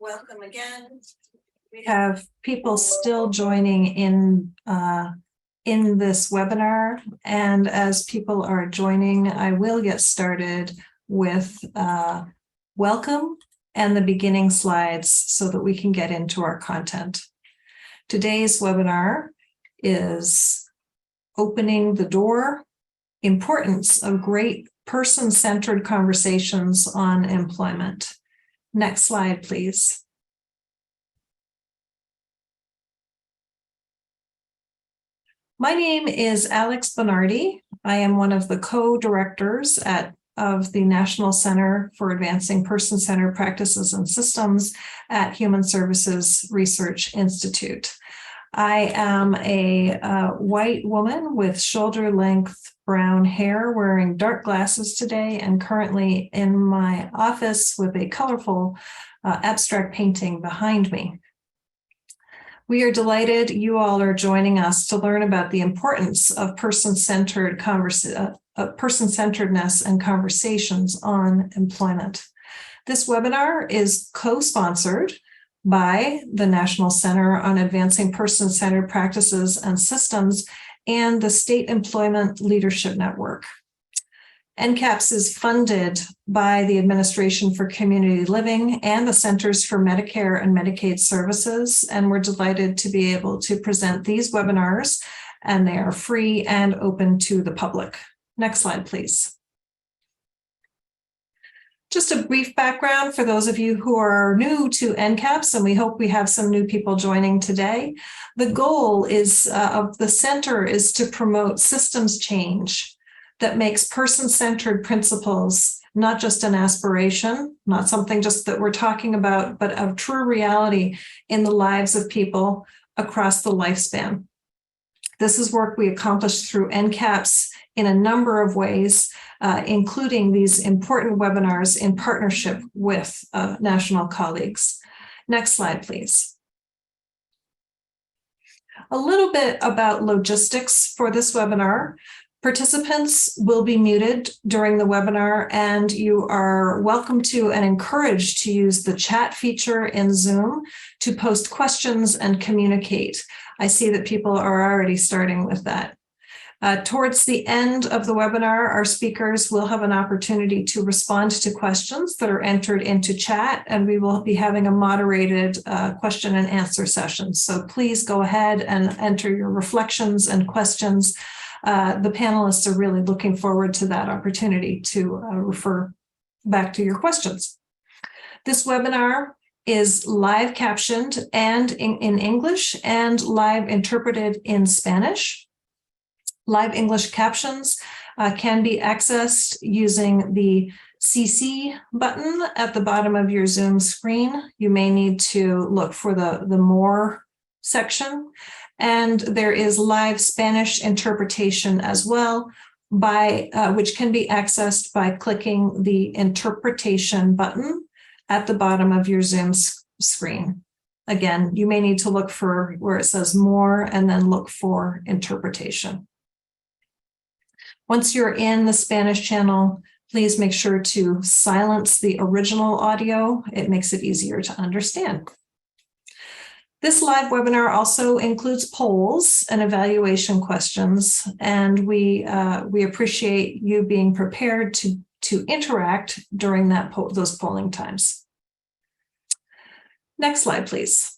Welcome again. We have people still joining in this webinar, and as people are joining, I will get started with welcome and the beginning slides so that we can get into our content. Today's webinar is opening the door, importance of great person-centered conversations on employment. Next slide, please. My name is Alex Bernardi. I am one of the co-directors of the National Center for Advancing Person-Centered Practices and Systems at Human Services Research Institute. I am a white woman with shoulder-length brown hair, wearing dark glasses today, and currently in my office with a colorful abstract painting behind me. We are delighted you all are joining us to learn about the importance of person-centeredness and conversations on employment. This webinar is co-sponsored by the National Center on Advancing Person-Centered Practices and Systems and the State Employment Leadership Network. NCAPPS is funded by the Administration for Community Living and the Centers for Medicare and Medicaid Services, and we're delighted to be able to present these webinars, and they are free and open to the public. Next slide, please. Just a brief background for those of you who are new to NCAPPS, and we hope we have some new people joining today. The goal of the center is to promote systems change that makes person-centered principles not just an aspiration, not something just that we're talking about, but a true reality in the lives of people across the lifespan. This is work we accomplished through NCAPPS in a number of ways, including these important webinars in partnership with national colleagues. Next slide, please. A little bit about logistics for this webinar. Participants will be muted during the webinar, and you are welcome to and encouraged to use the chat feature in Zoom to post questions and communicate. I see that people are already starting with that. Towards the end of the webinar, our speakers will have an opportunity to respond to questions that are entered into chat, and we will be having a moderated question and answer session. So please go ahead and enter your reflections and questions. The panelists are really looking forward to that opportunity to refer back to your questions. This webinar is live captioned and in English and live interpreted in Spanish. Live English captions can be accessed using the CC button at the bottom of your Zoom screen. You may need to look for the More section. And there is live Spanish interpretation as well, which can be accessed by clicking the interpretation button at the bottom of your Zoom screen. Again, you may need to look for where it says More and then look for interpretation. Once you're in the Spanish channel, please make sure to silence the original audio. It makes it easier to understand. This live webinar also includes polls and evaluation questions, and we appreciate you being prepared to interact during those polling times. Next slide, please.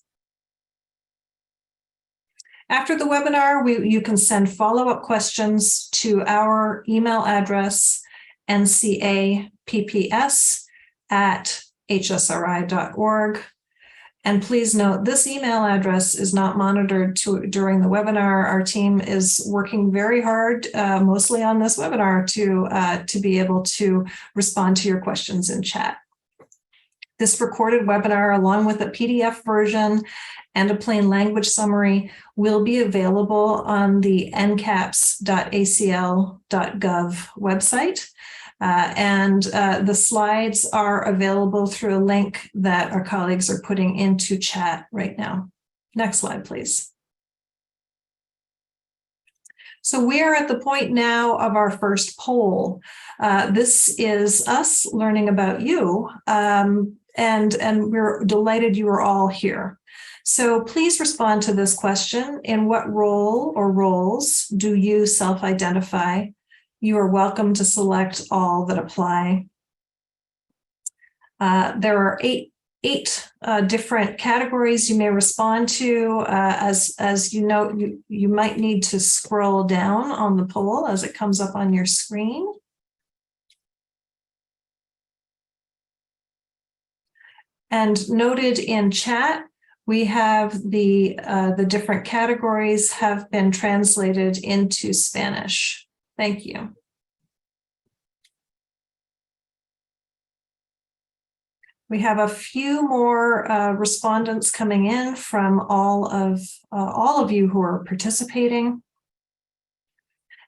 After the webinar, you can send follow-up questions to our email address, ncapps@hsri.org. And please note, this email address is not monitored during the webinar. Our team is working very hard, mostly on this webinar, to be able to respond to your questions in chat. This recorded webinar, along with a PDF version and a plain language summary, will be available on the ncapps.acl.gov website. The slides are available through a link that our colleagues are putting into chat right now. Next slide, please. So we are at the point now of our first poll. This is us learning about you. and we're delighted you are all here. So please respond to this question. In what role or roles do you self-identify? You are welcome to select all that apply. There are eight different categories you may respond to. As you know, you might need to scroll down on the poll as it comes up on your screen. And noted in chat, we have the different categories have been translated into Spanish. Thank you. We have a few more respondents coming in from all of you who are participating.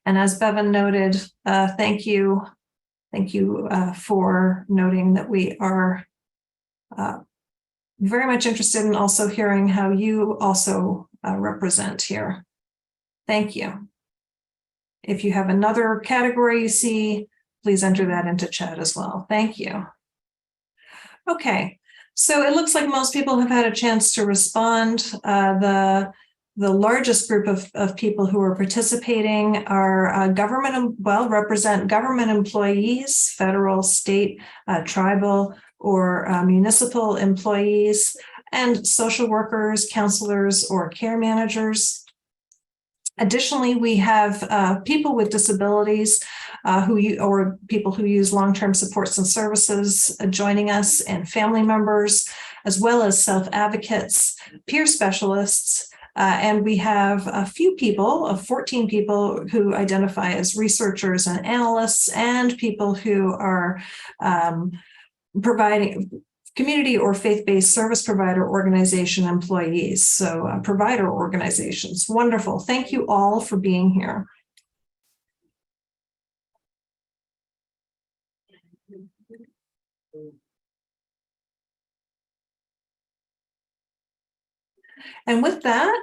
And as Bevan noted, thank you for noting that we are very much interested in also hearing how you also represent here. Thank you. If you have another category you see, please enter that into chat as well. Thank you. Okay, so it looks like most people have had a chance to respond. The largest group of people who are participating are represent government employees, federal, state, tribal, or municipal employees, and social workers, counselors, or care managers. Additionally, we have people with disabilities or people who use long-term supports and services joining us, and family members, as well as self-advocates, peer specialists, and we have a few people, 14 people who identify as researchers and analysts, and people who are providing community or faith-based service provider organization employees, so provider organizations. Wonderful. Thank you all for being here. And with that,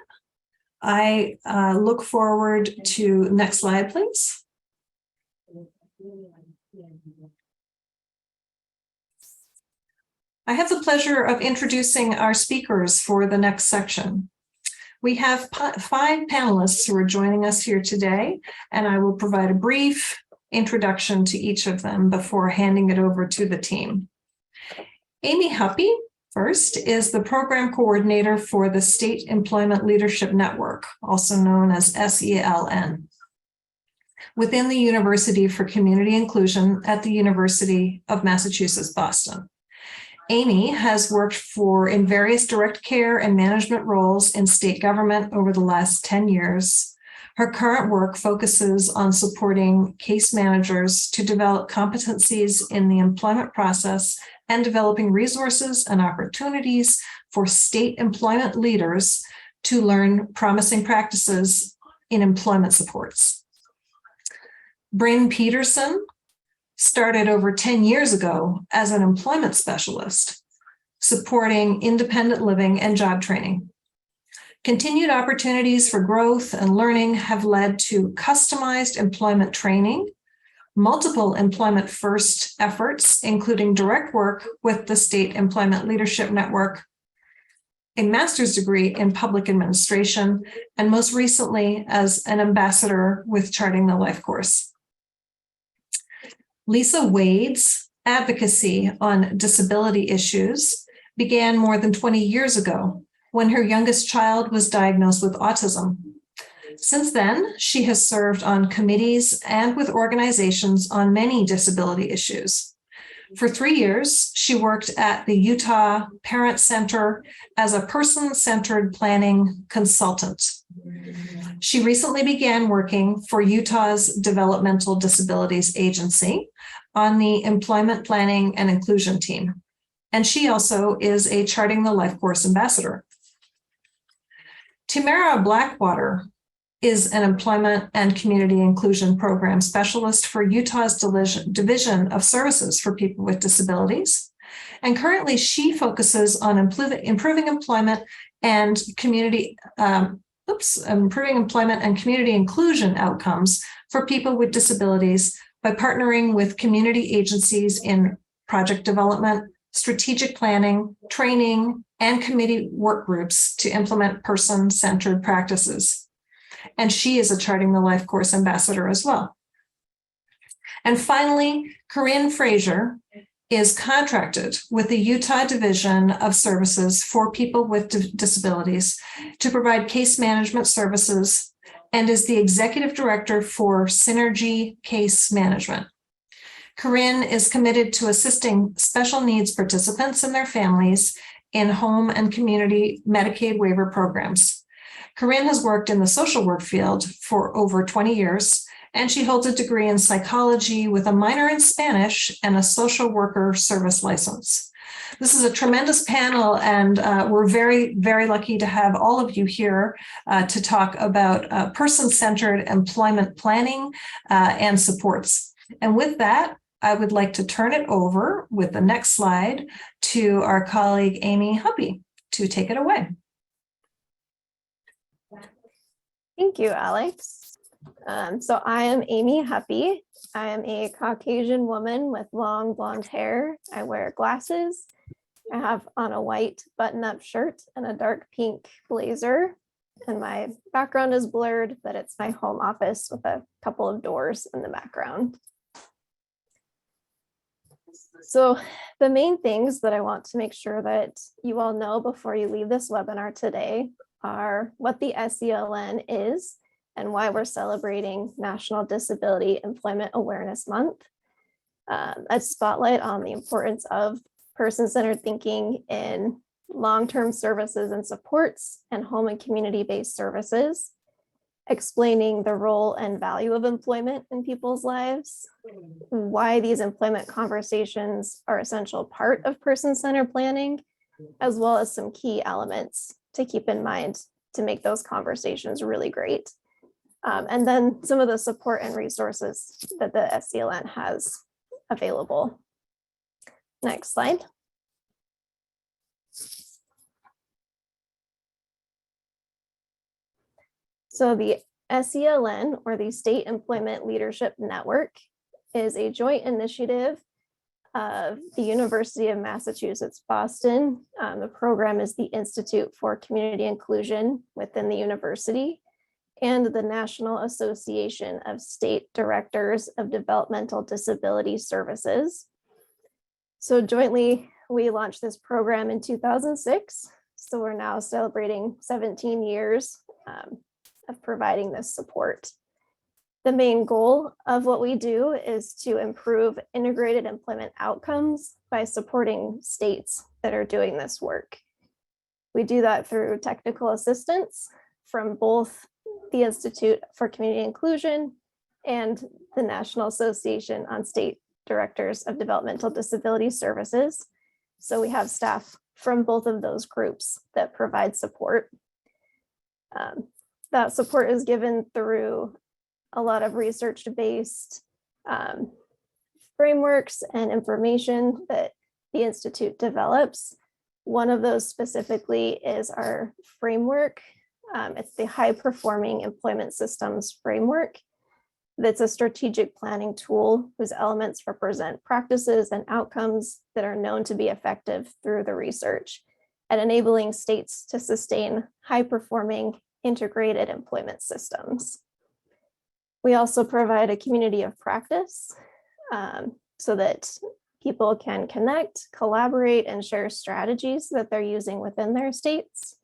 I look forward to next slide, please. I have the pleasure of introducing our speakers for the next section. We have 5 panelists who are joining us here today, and I will provide a brief introduction to each of them before handing it over to the team. Amy Huppy, first, is the program coordinator for the State Employment Leadership Network, also known as SELN, within the University for Community Inclusion at the University of Massachusetts, Boston. Amy has worked in various direct care and management roles in state government over the last 10 years. Her current work focuses on supporting case managers to develop competencies in the employment process and developing resources and opportunities for state employment leaders to learn promising practices in employment supports. Bryn Peterson started over 10 years ago as an employment specialist, supporting independent living and job training. Continued opportunities for growth and learning have led to customized employment training, multiple employment first efforts, including direct work with the State Employment Leadership Network, a master's degree in public administration, and most recently as an ambassador with Charting the Life course. Lisa Wade's advocacy on disability issues began more than 20 years ago when her youngest child was diagnosed with autism. Since then, she has served on committees and with organizations on many disability issues. For 3 years, she worked at the Utah Parent Center as a person-centered planning consultant. She recently began working for Utah's Developmental Disabilities Agency on the Employment Planning and Inclusion team. And she also is a Charting the Life course ambassador. Tamara Blackwater is an employment and community inclusion program specialist for Utah's Division of Services for People with Disabilities. And currently she focuses on improving employment and community inclusion outcomes for people with disabilities by partnering with community agencies in project development, strategic planning, training, and committee work groups to implement person-centered practices. And she is a Charting the Life course ambassador as well. And finally, Corinne Frazier is contracted with the Utah Division of Services for People with Disabilities to provide case management services and is the executive director for Synergy Case Management. Corinne is committed to assisting special needs participants and their families in home and community Medicaid waiver programs. Corinne has worked in the social work field for over 20 years, and she holds a degree in psychology with a minor in Spanish and a social worker service license. This is a tremendous panel, and we're very, very lucky to have all of you here to talk about person-centered employment planning and supports. And with that, I would like to turn it over with the next slide to our colleague, Amy Huppy, to take it away. Thank you, Alex. So I am Amy Huppy. I am a Caucasian woman with long blonde hair. I wear glasses. I have on a white button-up shirt and a dark pink blazer. And my background is blurred, but it's my home office with a couple of doors in the background. So the main things that I want to make sure that you all know before you leave this webinar today are what the SELN is and why we're celebrating National Disability Employment Awareness Month, a spotlight on the importance of person-centered thinking in long-term services and supports and home and community-based services, explaining the role and value of employment in people's lives, why these employment conversations are essential part of person-centered planning, as well as some key elements to keep in mind to make those conversations really great. And then some of the support and resources that the SELN has available. Next slide. So the SELN, or the State Employment Leadership Network, is a joint initiative of the University of Massachusetts, Boston. The program is the Institute for Community Inclusion within the university, and the National Association of State Directors of Developmental Disability Services. So jointly, we launched this program in 2006. So we're now celebrating 17 years of providing this support. The main goal of what we do is to improve integrated employment outcomes by supporting states that are doing this work. We do that through technical assistance from both the Institute for Community Inclusion and the National Association on State Directors of Developmental Disability Services. So we have staff from both of those groups that provide support. That support is given through a lot of research-based frameworks and information that the Institute develops. One of those specifically is our framework. It's the High Performing Employment Systems Framework. That's a strategic planning tool whose elements represent practices and outcomes that are known to be effective through the research and enabling states to sustain high-performing integrated employment systems. We also provide a community of practice so that people can connect, collaborate, and share strategies that they're using within their states.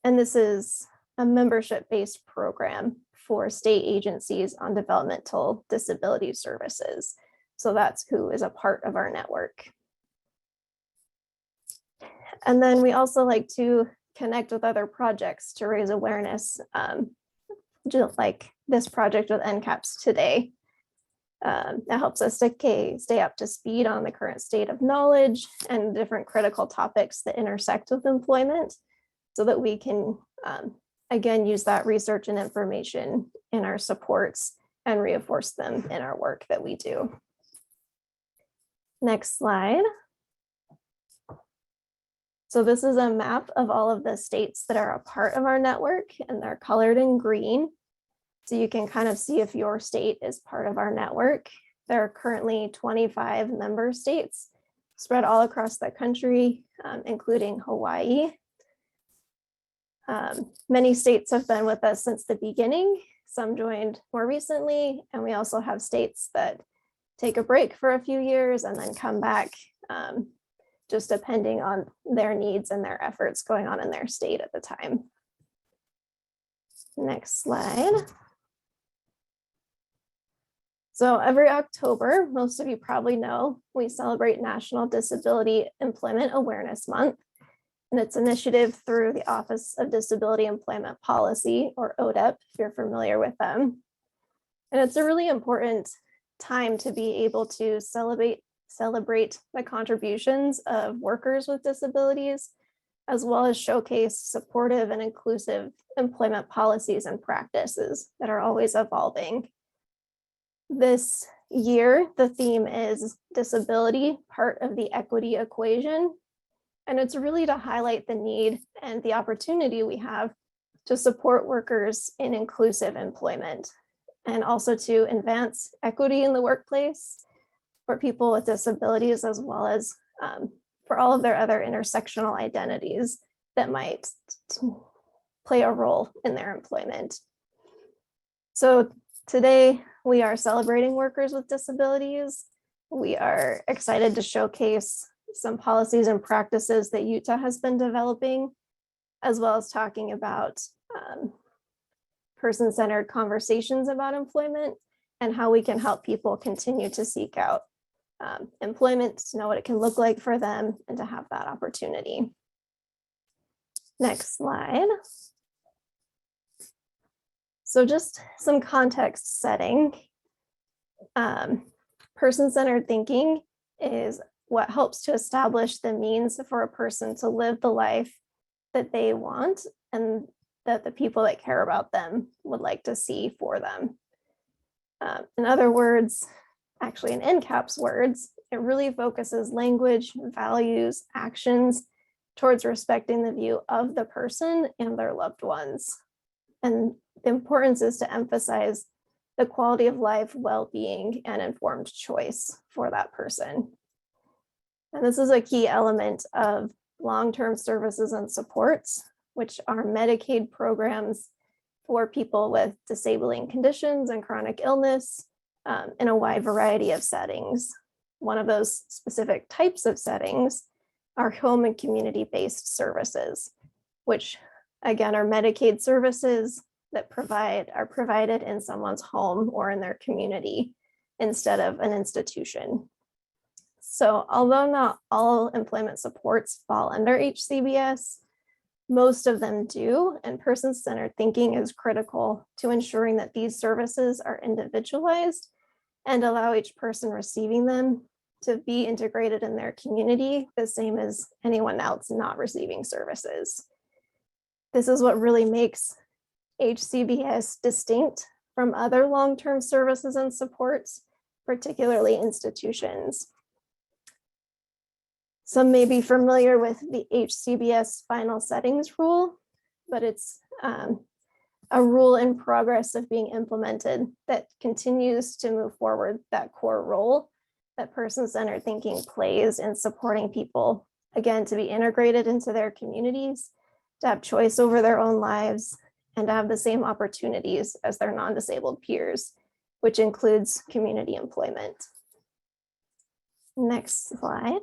And this is a membership-based program for state agencies on developmental disability services. So that's who is a part of our network. And then we also like to connect with other projects to raise awareness, just like this project with NCAPPS today. That helps us to stay up to speed on the current state of knowledge and different critical topics that intersect with employment so that we can, again, use that research and information in our supports and reinforce them in our work that we do. Next slide. So this is a map of all of the states that are a part of our network, and they're colored in green. So you can kind of see if your state is part of our network. There are currently 25 member states, spread all across the country, including Hawaii. Many states have been with us since the beginning. Some joined more recently, and we also have states that take a break for a few years and then come back, just depending on their needs and their efforts going on in their state at the time. Next slide. So every October, most of you probably know, we celebrate National Disability Employment Awareness Month, and it's initiative through the Office of Disability Employment Policy, or ODEP, if you're familiar with them. And it's a really important time to be able to celebrate the contributions of workers with disabilities, as well as showcase supportive and inclusive employment policies and practices that are always evolving. This year, the theme is disability, part of the equity equation. And it's really to highlight the need and the opportunity we have to support workers in inclusive employment, and also to advance equity in the workplace for people with disabilities, as well as for all of their other intersectional identities that might play a role in their employment. So today, we are celebrating workers with disabilities. We are excited to showcase some policies and practices that Utah has been developing, as well as talking about person-centered conversations about employment and how we can help people continue to seek out employment, to know what it can look like for them and to have that opportunity. Next slide. So just some context setting. Person-centered thinking is what helps to establish the means for a person to live the life that they want and that the people that care about them would like to see for them. In other words, actually in NCAPPS words, it really focuses language, values, actions towards respecting the view of the person and their loved ones. And the importance is to emphasize the quality of life, well-being, and informed choice for that person. And this is a key element of long-term services and supports, which are Medicaid programs for people with disabling conditions and chronic illness in a wide variety of settings. One of those specific types of settings are home and community-based services, which again are Medicaid services that are provided in someone's home or in their community instead of an institution. So although not all employment supports fall under HCBS, most of them do, and person-centered thinking is critical to ensuring that these services are individualized and allow each person receiving them to be integrated in their community, the same as anyone else not receiving services. This is what really makes HCBS distinct from other long-term services and supports, particularly institutions. Some may be familiar with the HCBS final settings rule, but it's a rule in progress of being implemented that continues to move forward that core role that person-centered thinking plays in supporting people, again, to be integrated into their communities, to have choice over their own lives, and to have the same opportunities as their non-disabled peers, which includes community employment. Next slide.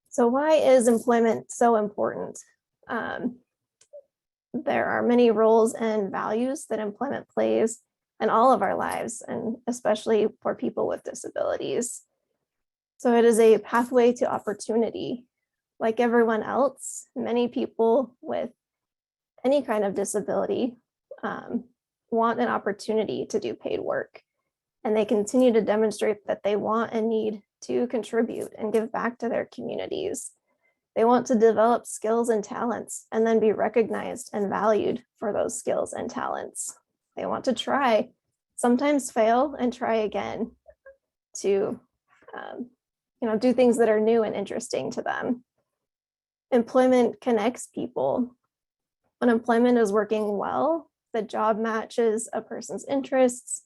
So why is employment so important? There are many roles and values that employment plays in all of our lives, and especially for people with disabilities. So it is a pathway to opportunity. Like everyone else, many people with any kind of disability want an opportunity to do paid work, and they continue to demonstrate that they want and need to contribute and give back to their communities. They want to develop skills and talents and then be recognized and valued for those skills and talents. They want to try, sometimes fail, and try again to do things that are new and interesting to them. Employment connects people. When employment is working well, the job matches a person's interests,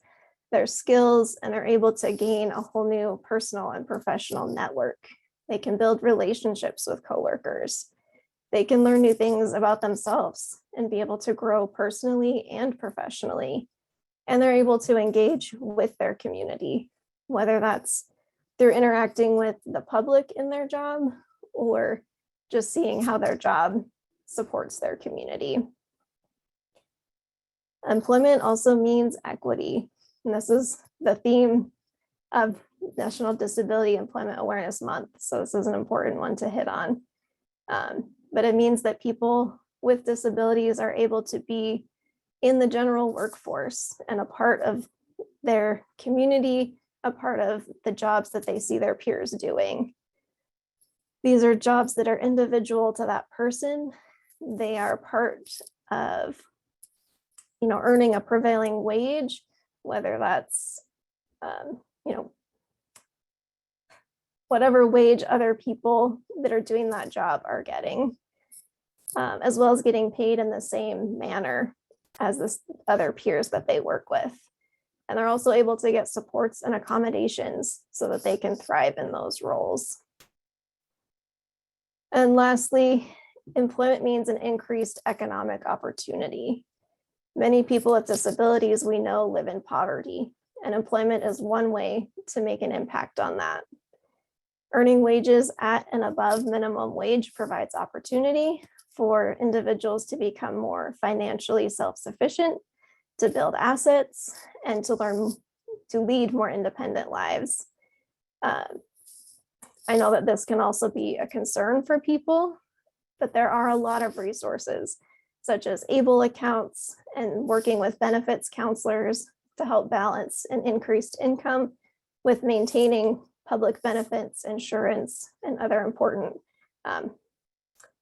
their skills, and they're able to gain a whole new personal and professional network. They can build relationships with coworkers. They can learn new things about themselves and be able to grow personally and professionally. And they're able to engage with their community, whether that's through interacting with the public in their job or just seeing how their job supports their community. Employment also means equity. And this is the theme of National Disability Employment Awareness Month. So this is an important one to hit on. But it means that people with disabilities are able to be in the general workforce and a part of their community, a part of the jobs that they see their peers doing. These are jobs that are individual to that person. They are part of, earning a prevailing wage, whether that's, whatever wage other people that are doing that job are getting, as well as getting paid in the same manner as the other peers that they work with. And they're also able to get supports and accommodations so that they can thrive in those roles. And lastly, employment means an increased economic opportunity. Many people with disabilities we know live in poverty, and employment is one way to make an impact on that. Earning wages at and above minimum wage provides opportunity for individuals to become more financially self-sufficient, to build assets, and to learn to lead more independent lives. I know that this can also be a concern for people, but there are a lot of resources, such as ABLE accounts and working with benefits counselors to help balance an increased income with maintaining public benefits, insurance, and other important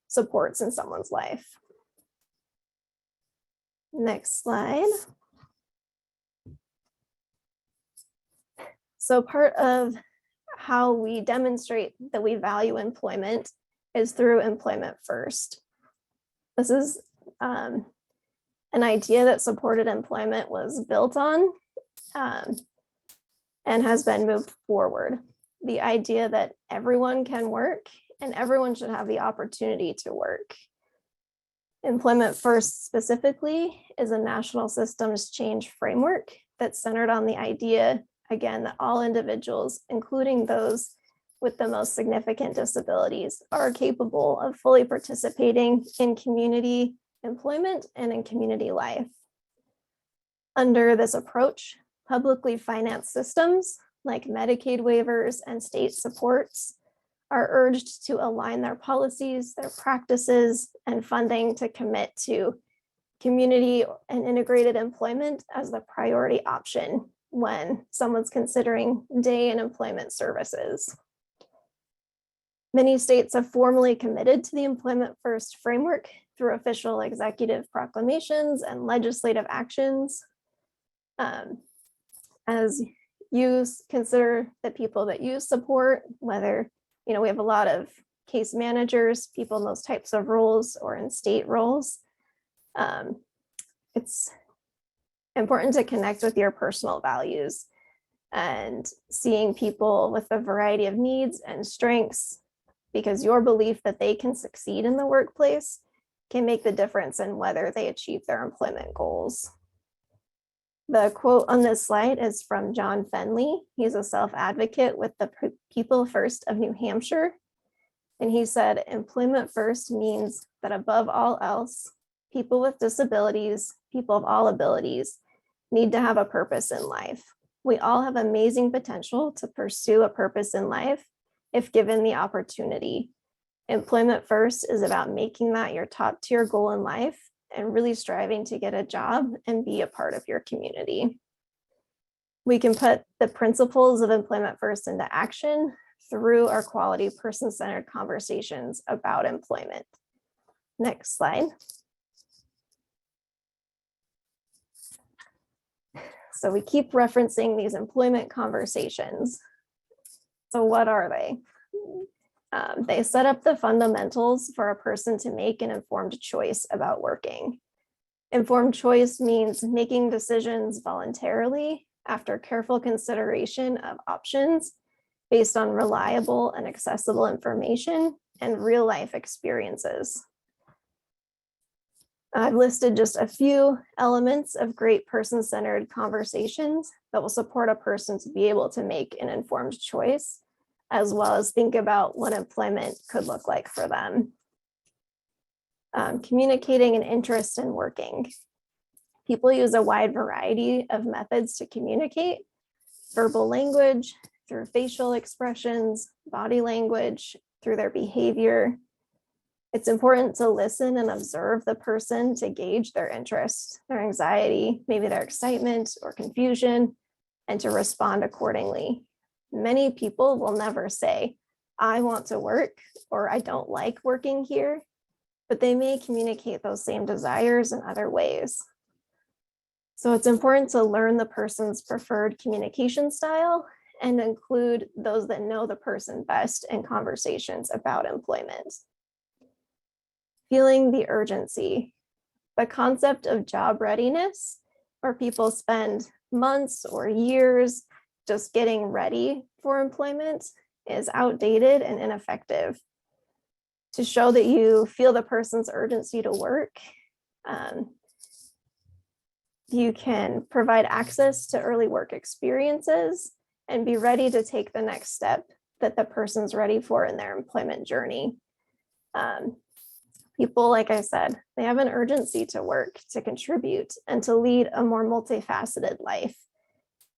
supports in someone's life. Next slide. So part of how we demonstrate that we value employment is through employment first. This is an idea that supported employment was built on and has been moved forward. The idea that everyone can work and everyone should have the opportunity to work. Employment First specifically is a national systems change framework that's centered on the idea, again, that all individuals, including those with the most significant disabilities, are capable of fully participating in community employment and in community life. Under this approach, publicly financed systems like Medicaid waivers and state supports are urged to align their policies, their practices, and funding to commit to community and integrated employment as the priority option when someone's considering day and employment services. Many states have formally committed to the Employment First framework through official executive proclamations and legislative actions. As you consider the people that use support, whether we have a lot of case managers, people in those types of roles or in state roles, it's important to connect with your personal values and seeing people with a variety of needs and strengths, because your belief that they can succeed in the workplace can make the difference in whether they achieve their employment goals. The quote on this slide is from John Fenley. He's a self-advocate with the People First of New Hampshire. And he said, employment first means that above all else, people with disabilities, people of all abilities, need to have a purpose in life. We all have amazing potential to pursue a purpose in life if given the opportunity. Employment First is about making that your top tier goal in life and really striving to get a job and be a part of your community. We can put the principles of Employment First into action through our quality person-centered conversations about employment. Next slide. So we keep referencing these employment conversations. So what are they? They set up the fundamentals for a person to make an informed choice about working. Informed choice means making decisions voluntarily after careful consideration of options based on reliable and accessible information and real life experiences. I've listed just a few elements of great person-centered conversations that will support a person to be able to make an informed choice, as well as think about what employment could look like for them. Communicating an interest in working. People use a wide variety of methods to communicate: verbal language, through facial expressions, body language, through their behavior. It's important to listen and observe the person to gauge their interest, their anxiety, maybe their excitement or confusion, and to respond accordingly. Many people will never say, "I want to work," or "I don't like working here," but they may communicate those same desires in other ways. So it's important to learn the person's preferred communication style and include those that know the person best in conversations about employment. Feeling the urgency. The concept of job readiness, where people spend months or years just getting ready for employment, is outdated and ineffective. To show that you feel the person's urgency to work, you can provide access to early work experiences and be ready to take the next step that the person's ready for in their employment journey. People, like I said, they have an urgency to work, to contribute, and to lead a more multifaceted life.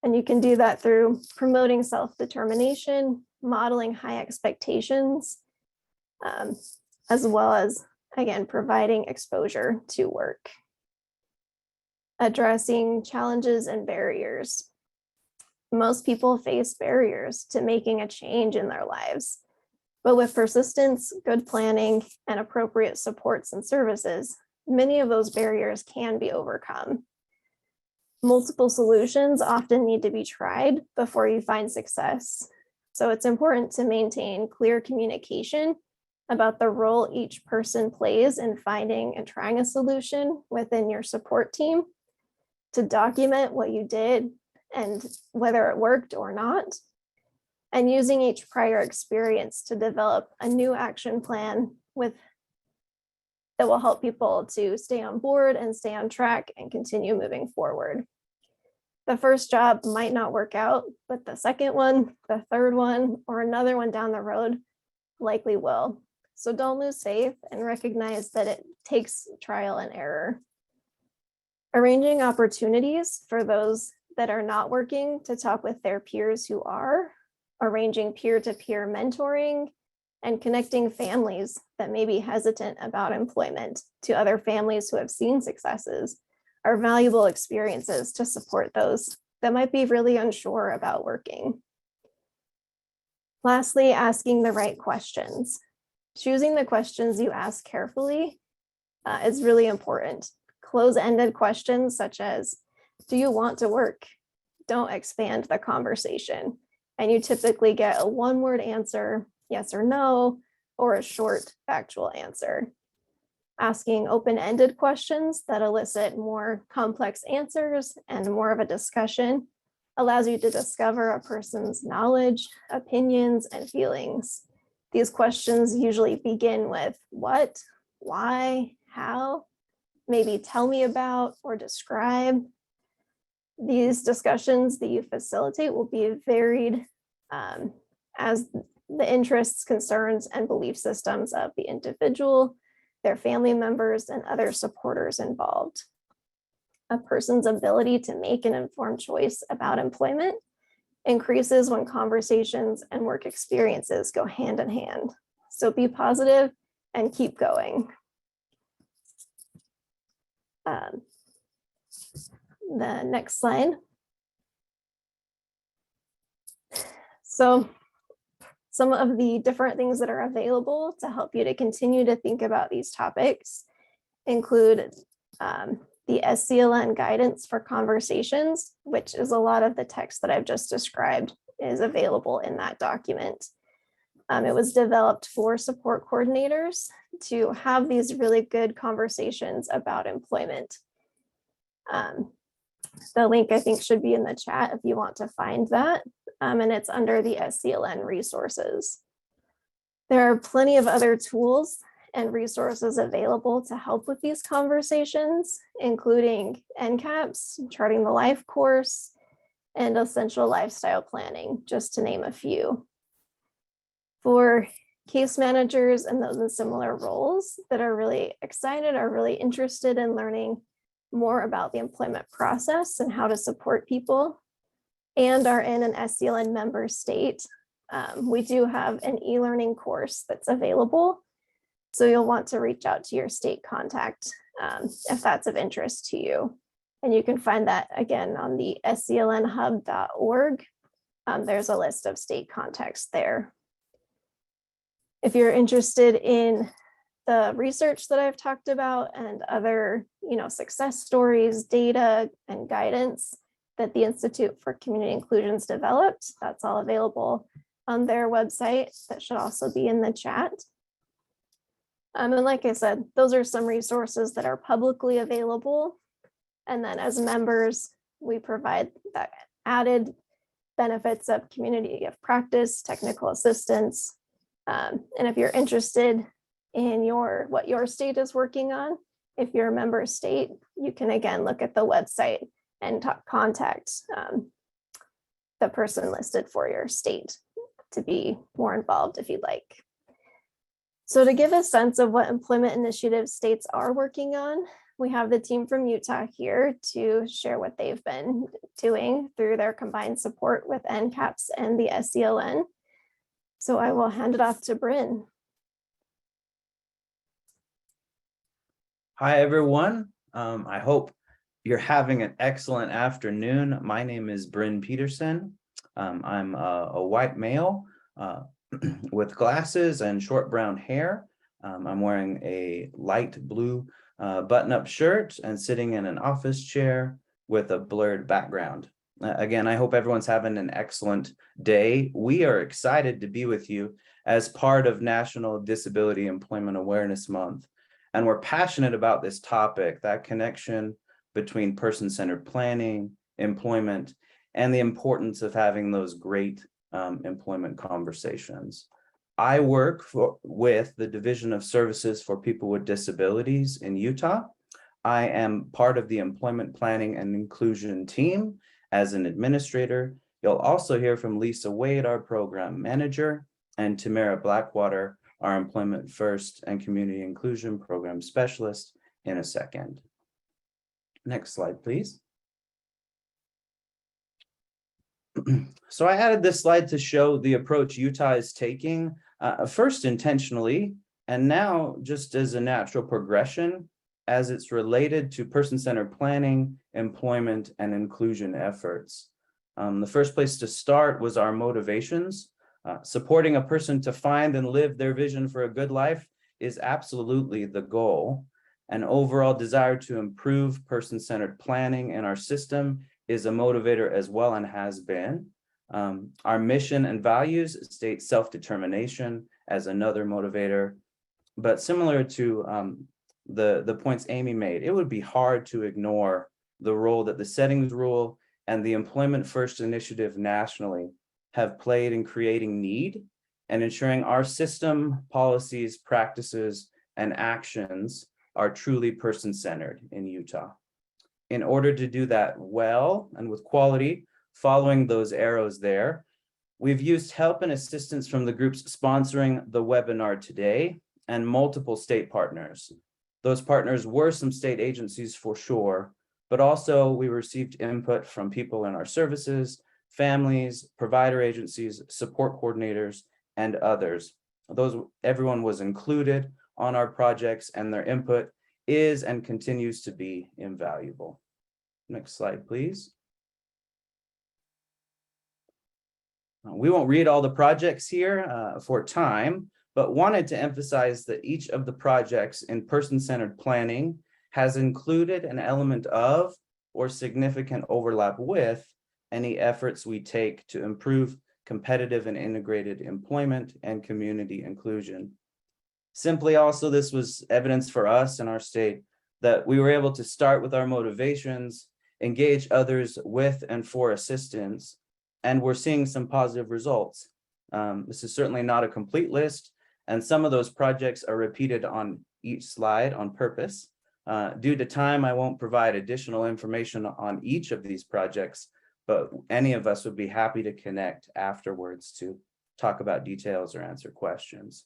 And you can do that through promoting self-determination, modeling high expectations, as well as, again, providing exposure to work. Addressing challenges and barriers. Most people face barriers to making a change in their lives, but with persistence, good planning, and appropriate supports and services, many of those barriers can be overcome. Multiple solutions often need to be tried before you find success. So it's important to maintain clear communication about the role each person plays in finding and trying a solution within your support team, to document what you did and whether it worked or not, and using each prior experience to develop a new action plan that will help people to stay on board and stay on track and continue moving forward. The first job might not work out, but the second one, the third one, or another one down the road likely will. So don't lose faith and recognize that it takes trial and error. Arranging opportunities for those that are not working to talk with their peers who are, arranging peer-to-peer mentoring, and connecting families that may be hesitant about employment to other families who have seen successes are valuable experiences to support those that might be really unsure about working. Lastly, asking the right questions. Choosing the questions you ask carefully is really important. Close-ended questions such as, "Do you want to work?" don't expand the conversation. And you typically get a one-word answer, yes or no, or a short factual answer. Asking open-ended questions that elicit more complex answers and more of a discussion allows you to discover a person's knowledge, opinions, and feelings. These questions usually begin with what, why, how, maybe tell me about or describe. These discussions that you facilitate will be varied as the interests, concerns, and belief systems of the individual, their family members, and other supporters involved. A person's ability to make an informed choice about employment increases when conversations and work experiences go hand in hand. So be positive and keep going. The next slide. So some of the different things that are available to help you to continue to think about these topics include the SELN guidance for conversations, which is a lot of the text that I've just described is available in that document. It was developed for support coordinators to have these really good conversations about employment. The link I think should be in the chat if you want to find that, and it's under the SELN resources. There are plenty of other tools and resources available to help with these conversations, including NCAPPS, Charting the Life course, and Essential Lifestyle Planning, just to name a few. For case managers and those in similar roles that are really excited, are really interested in learning more about the employment process and how to support people, and are in an SELN member state, we do have an e-learning course that's available. So you'll want to reach out to your state contact if that's of interest to you. And you can find that again on the selnhub.org. There's a list of state contacts there. If you're interested in the research that I've talked about and other, success stories, data, and guidance that the Institute for Community Inclusion's developed, that's all available on their website. That should also be in the chat. And like I said, those are some resources that are publicly available. And then as members, we provide that added benefits of community of practice, technical assistance. And if you're interested in what your state is working on, if you're a member state, you can again look at the website and contact the person listed for your state to be more involved if you'd like. So to give a sense of what employment initiatives states are working on, we have the team from Utah here to share what they've been doing through their combined support with NCAPPS and the SELN. So I will hand it off to Bryn. Hi, everyone. I hope you're having an excellent afternoon. My name is Bryn Peterson. I'm a white male with glasses and short brown hair. I'm wearing a light blue button-up shirt and sitting in an office chair with a blurred background. Again, I hope everyone's having an excellent day. We are excited to be with you as part of National Disability Employment Awareness Month. And we're passionate about this topic, that connection between person-centered planning, employment, and the importance of having those great employment conversations. I work with the Division of Services for People with Disabilities in Utah. I am part of the Employment Planning and Inclusion team as an administrator. You'll also hear from Lisa Wade, our program manager, and Tamara Blackwater, our Employment First and Community Inclusion Program Specialist, in a second. Next slide, please. So I added this slide to show the approach Utah is taking, first intentionally, and now just as a natural progression as it's related to person-centered planning, employment, and inclusion efforts. The first place to start was our motivations. Supporting a person to find and live their vision for a good life is absolutely the goal. An overall desire to improve person-centered planning in our system is a motivator as well and has been. Our mission and values state self-determination as another motivator. But similar to the points Amy made, it would be hard to ignore the role that the Settings Rule and the Employment First Initiative nationally have played in creating need and ensuring our system, policies, practices, and actions are truly person-centered in Utah. In order to do that well and with quality, following those arrows there, we've used help and assistance from the groups sponsoring the webinar today and multiple state partners. Those partners were some state agencies for sure, but also we received input from people in our services, families, provider agencies, support coordinators, and others. Everyone was included on our projects, and their input is and continues to be invaluable. Next slide, please. We won't read all the projects here for time, but wanted to emphasize that each of the projects in person-centered planning has included an element of or significant overlap with any efforts we take to improve competitive and integrated employment and community inclusion. Simply also, this was evidence for us in our state that we were able to start with our motivations, engage others with and for assistance, and we're seeing some positive results. This is certainly not a complete list, and some of those projects are repeated on each slide on purpose. Due to time, I won't provide additional information on each of these projects, but any of us would be happy to connect afterwards to talk about details or answer questions.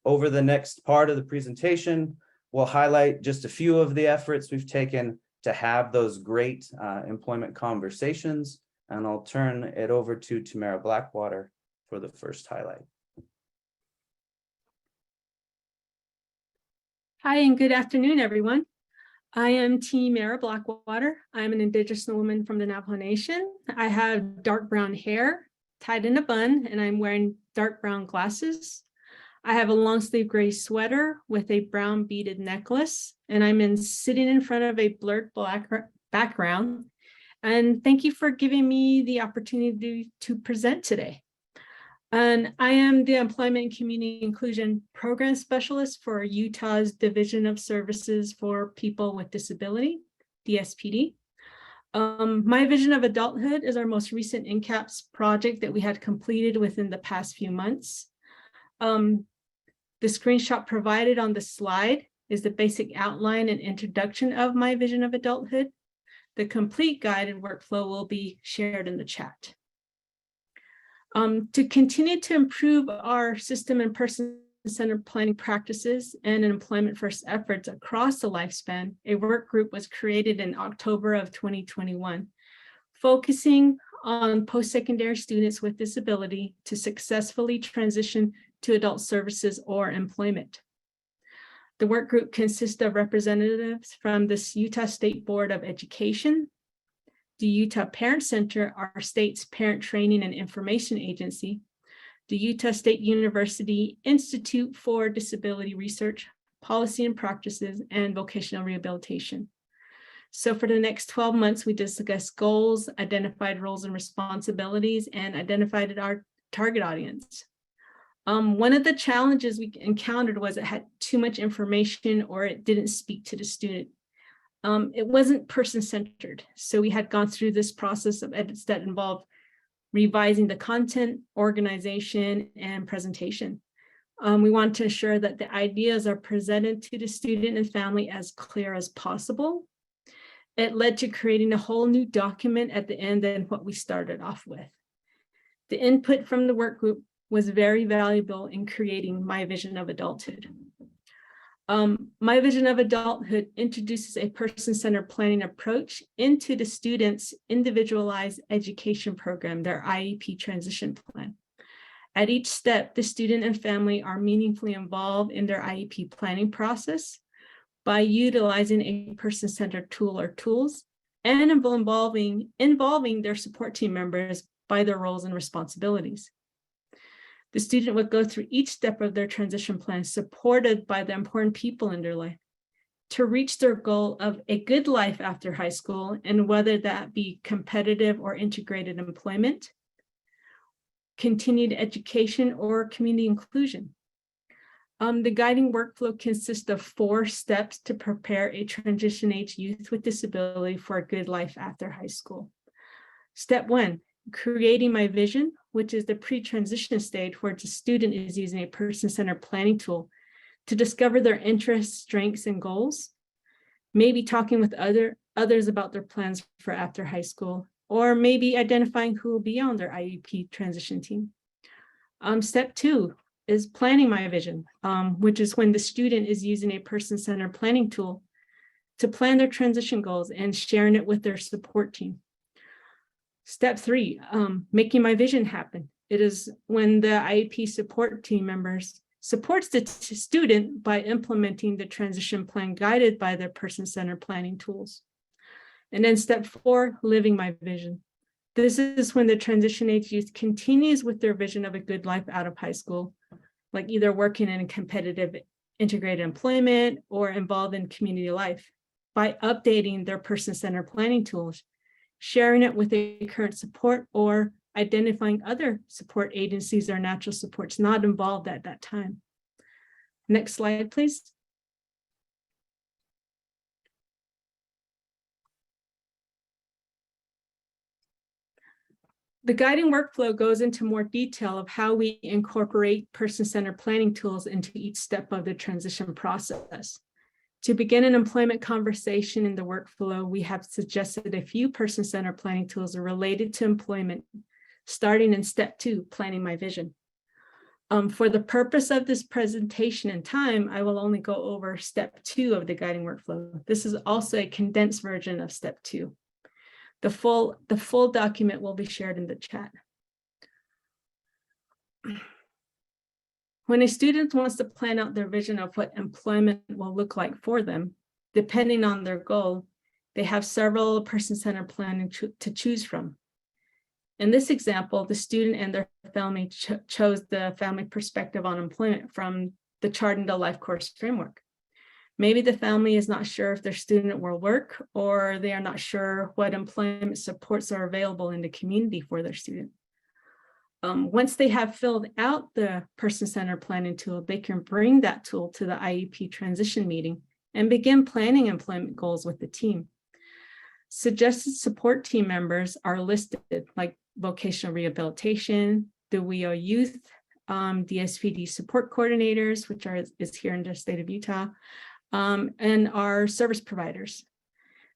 Over the next part of the presentation, we'll highlight just a few of the efforts we've taken to have those great employment conversations, and I'll turn it over to Tamara Blackwater for the first highlight. Hi, and good afternoon, everyone. I am Tamara Blackwater. I'm an Indigenous woman from the Navajo Nation. I have dark brown hair tied in a bun, and I'm wearing dark brown glasses. I have a long sleeve gray sweater with a brown beaded necklace, and I'm sitting in front of a blurred black background. And thank you for giving me the opportunity to present today. And I am the Employment and Community Inclusion Program Specialist for Utah's Division of Services for People with Disability, DSPD. My Vision of Adulthood is our most recent NCAPPS project that we had completed within the past few months. The screenshot provided on the slide is the basic outline and introduction of my Vision of Adulthood. The complete guide and workflow will be shared in the chat. To continue to improve our system and person-centered planning practices and employment first efforts across the lifespan, a work group was created in October of 2021, focusing on post-secondary students with disability to successfully transition to adult services or employment. The work group consists of representatives from the Utah State Board of Education, the Utah Parent Center, our state's parent training and information agency, the Utah State University Institute for Disability Research, Policy and Practices, and Vocational Rehabilitation. So for the next 12 months, we discussed goals, identified roles and responsibilities, and identified our target audience. One of the challenges we encountered was it had too much information or it didn't speak to the student. It wasn't person-centered. So we had gone through this process of edits that involved revising the content, organization, and presentation. We want to ensure that the ideas are presented to the student and family as clear as possible. It led to creating a whole new document at the end than what we started off with. The input from the work group was very valuable in creating my Vision of Adulthood. My Vision of Adulthood introduces a person-centered planning approach into the student's individualized education program, their IEP transition plan. At each step, the student and family are meaningfully involved in their IEP planning process by utilizing a person-centered tool or tools and involving their support team members by their roles and responsibilities. The student would go through each step of their transition plan, supported by the important people in their life, to reach their goal of a good life after high school, and whether that be competitive or integrated employment, continued education, or community inclusion. The guiding workflow consists of 4 steps to prepare a transition age youth with disability for a good life after high school. Step 1, creating my vision, which is the pre-transition stage where the student is using a person-centered planning tool to discover their interests, strengths, and goals, maybe talking with others about their plans for after high school, or maybe identifying who will be on their IEP transition team. Step 2 is planning my vision, which is when the student is using a person-centered planning tool to plan their transition goals and sharing it with their support team. Step 3, making my vision happen. It is when the IEP support team members supports the student by implementing the transition plan guided by their person-centered planning tools. And then step 4, living my vision. This is when the transition age youth continues with their vision of a good life out of high school, like either working in a competitive integrated employment or involved in community life, by updating their person-centered planning tools, sharing it with a current support, or identifying other support agencies or natural supports not involved at that time. Next slide, please. The guiding workflow goes into more detail of how we incorporate person-centered planning tools into each step of the transition process. To begin an employment conversation in the workflow, we have suggested a few person-centered planning tools related to employment, starting in step 2, planning my vision. For the purpose of this presentation and time, I will only go over step 2 of the guiding workflow. This is also a condensed version of step 2. The full document will be shared in the chat. When a student wants to plan out their vision of what employment will look like for them, depending on their goal, they have several person-centered planning to choose from. In this example, the student and their family chose the family perspective on employment from the Charting the Life course framework. Maybe the family is not sure if their student will work, or they are not sure what employment supports are available in the community for their student. Once they have filled out the person-centered planning tool, they can bring that tool to the IEP transition meeting and begin planning employment goals with the team. Suggested support team members are listed, like vocational rehabilitation, the WEO youth, DSPD support coordinators, which is here in the state of Utah, and our service providers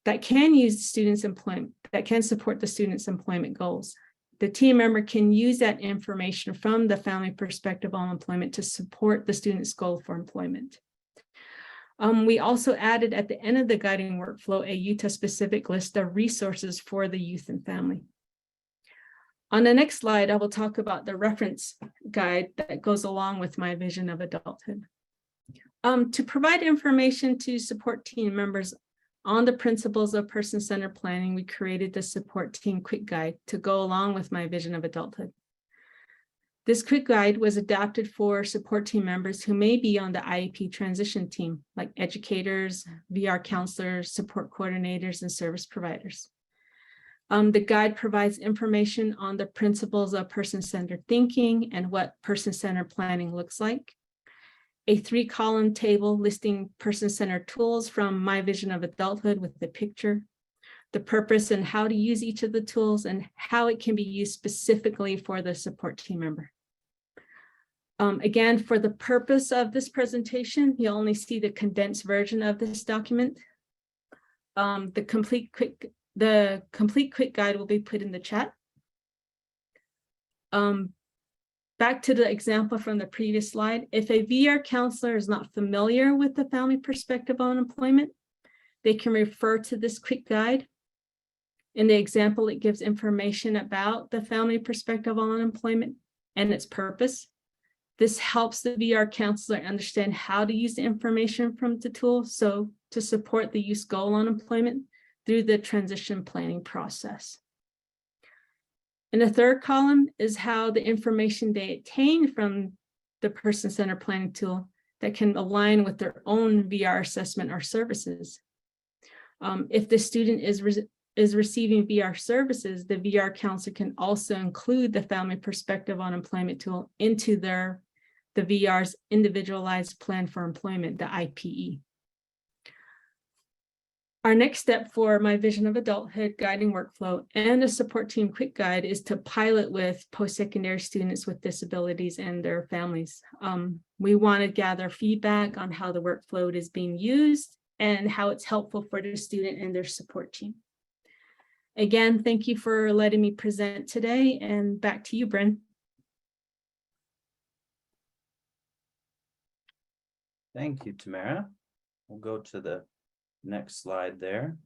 that can use students' employment, that can support the students' employment goals. The team member can use that information from the family perspective on employment to support the student's goal for employment. We also added at the end of the guiding workflow a Utah-specific list of resources for the youth and family. On the next slide, I will talk about the reference guide that goes along with my vision of adulthood. To provide information to support team members on the principles of person-centered planning, we created the support team quick guide to go along with my vision of adulthood. This quick guide was adapted for support team members who may be on the IEP transition team, like educators, VR counselors, support coordinators, and service providers. The guide provides information on the principles of person-centered thinking and what person-centered planning looks like. A 3-column table listing person-centered tools from my vision of adulthood with the picture, the purpose and how to use each of the tools, and how it can be used specifically for the support team member. Again, for the purpose of this presentation, you'll only see the condensed version of this document. The complete quick guide will be put in the chat. Back to the example from the previous slide, if a VR counselor is not familiar with the family perspective on employment, they can refer to this quick guide. In the example, it gives information about the family perspective on employment and its purpose. This helps the VR counselor understand how to use the information from the tool to support the youth's goal on employment through the transition planning process. In the 3rd column is how the information they obtain from the person-centered planning tool that can align with their own VR assessment or services. If the student is receiving VR services, the VR counselor can also include the family perspective on employment tool into the VR's individualized plan for employment, the IPE. Our next step for my vision of adulthood guiding workflow and a support team quick guide is to pilot with post-secondary students with disabilities and their families. We want to gather feedback on how the workflow is being used and how it's helpful for the student and their support team. Again, thank you for letting me present today, and back to you, Bryn. Thank you, Tamara. We'll go to the next slide there.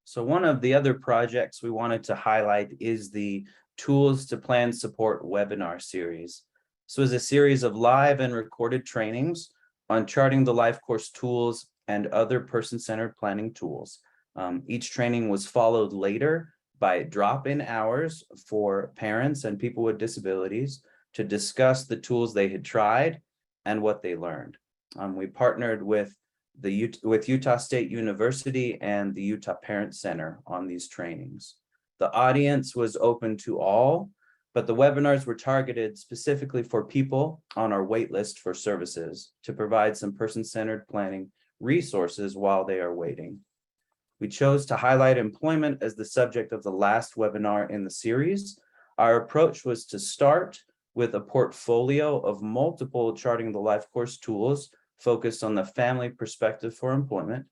So one of the other projects we wanted to highlight is the Tools to Plan Support webinar series. So it's a series of live and recorded trainings on Charting the Life course tools and other person-centered planning tools. Each training was followed later by drop-in hours for parents and people with disabilities to discuss the tools they had tried and what they learned. We partnered with Utah State University and the Utah Parent Center on these trainings. The audience was open to all, but the webinars were targeted specifically for people on our wait list for services to provide some person-centered planning resources while they are waiting. We chose to highlight employment as the subject of the last webinar in the series. Our approach was to start with a portfolio of multiple Charting the Life course tools focused on the family perspective for employment,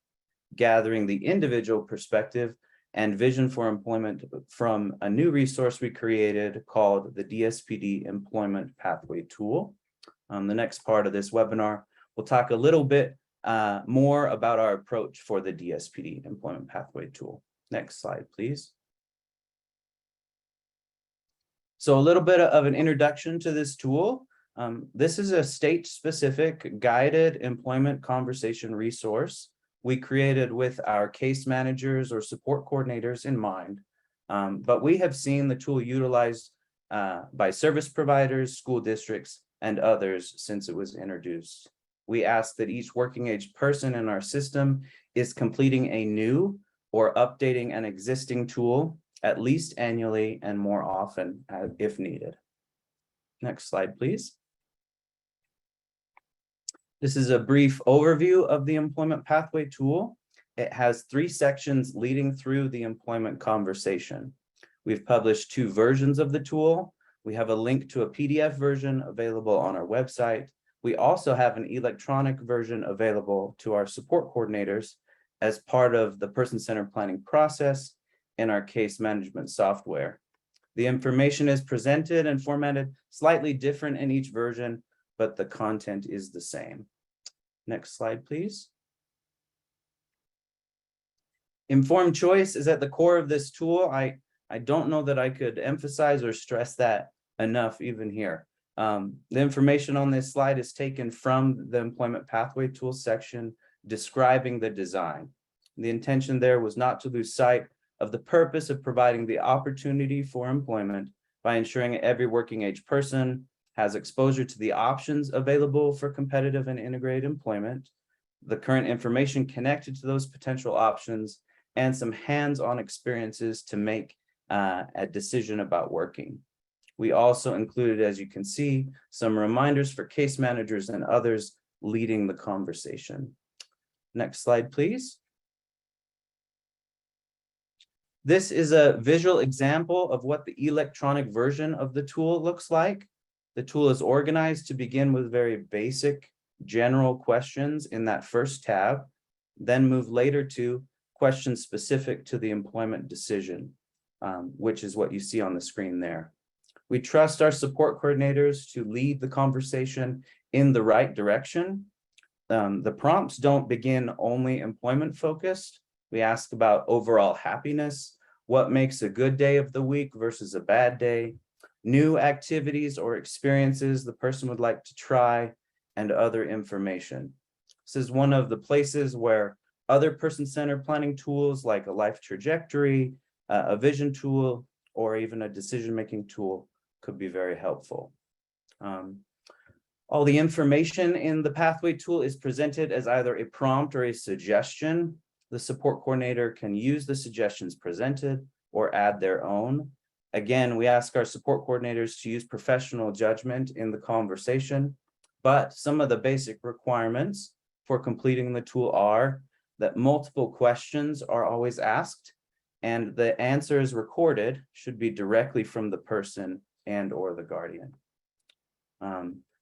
gathering the individual perspective and vision for employment from a new resource we created called the DSPD Employment Pathway Tool. The next part of this webinar, we'll talk a little bit more about our approach for the DSPD Employment Pathway Tool. Next slide, please. So a little bit of an introduction to this tool. This is a state-specific guided employment conversation resource we created with our case managers or support coordinators in mind. But we have seen the tool utilized by service providers, school districts, and others since it was introduced. We ask that each working age person in our system is completing a new or updating an existing tool at least annually and more often if needed. Next slide, please. This is a brief overview of the employment pathway tool. It has 3 sections leading through the employment conversation. We've published 2 versions of the tool. We have a link to a PDF version available on our website. We also have an electronic version available to our support coordinators as part of the person-centered planning process in our case management software. The information is presented and formatted slightly different in each version, but the content is the same. Next slide, please. Informed choice is at the core of this tool. I don't know that I could emphasize or stress that enough even here. The information on this slide is taken from the employment pathway tool section describing the design. The intention there was not to lose sight of the purpose of providing the opportunity for employment by ensuring every working age person has exposure to the options available for competitive and integrated employment, the current information connected to those potential options, and some hands-on experiences to make a decision about working. We also included, as you can see, some reminders for case managers and others leading the conversation. Next slide, please. This is a visual example of what the electronic version of the tool looks like. The tool is organized to begin with very basic general questions in that first tab, then move later to questions specific to the employment decision, which is what you see on the screen there. We trust our support coordinators to lead the conversation in the right direction. The prompts don't begin only employment focused. We ask about overall happiness, what makes a good day of the week versus a bad day, new activities or experiences the person would like to try, and other information. This is one of the places where other person-centered planning tools like a life trajectory, a vision tool, or even a decision-making tool could be very helpful. All the information in the pathway tool is presented as either a prompt or a suggestion. The support coordinator can use the suggestions presented or add their own. Again, we ask our support coordinators to use professional judgment in the conversation, but some of the basic requirements for completing the tool are that multiple questions are always asked and the answers recorded should be directly from the person and or the guardian.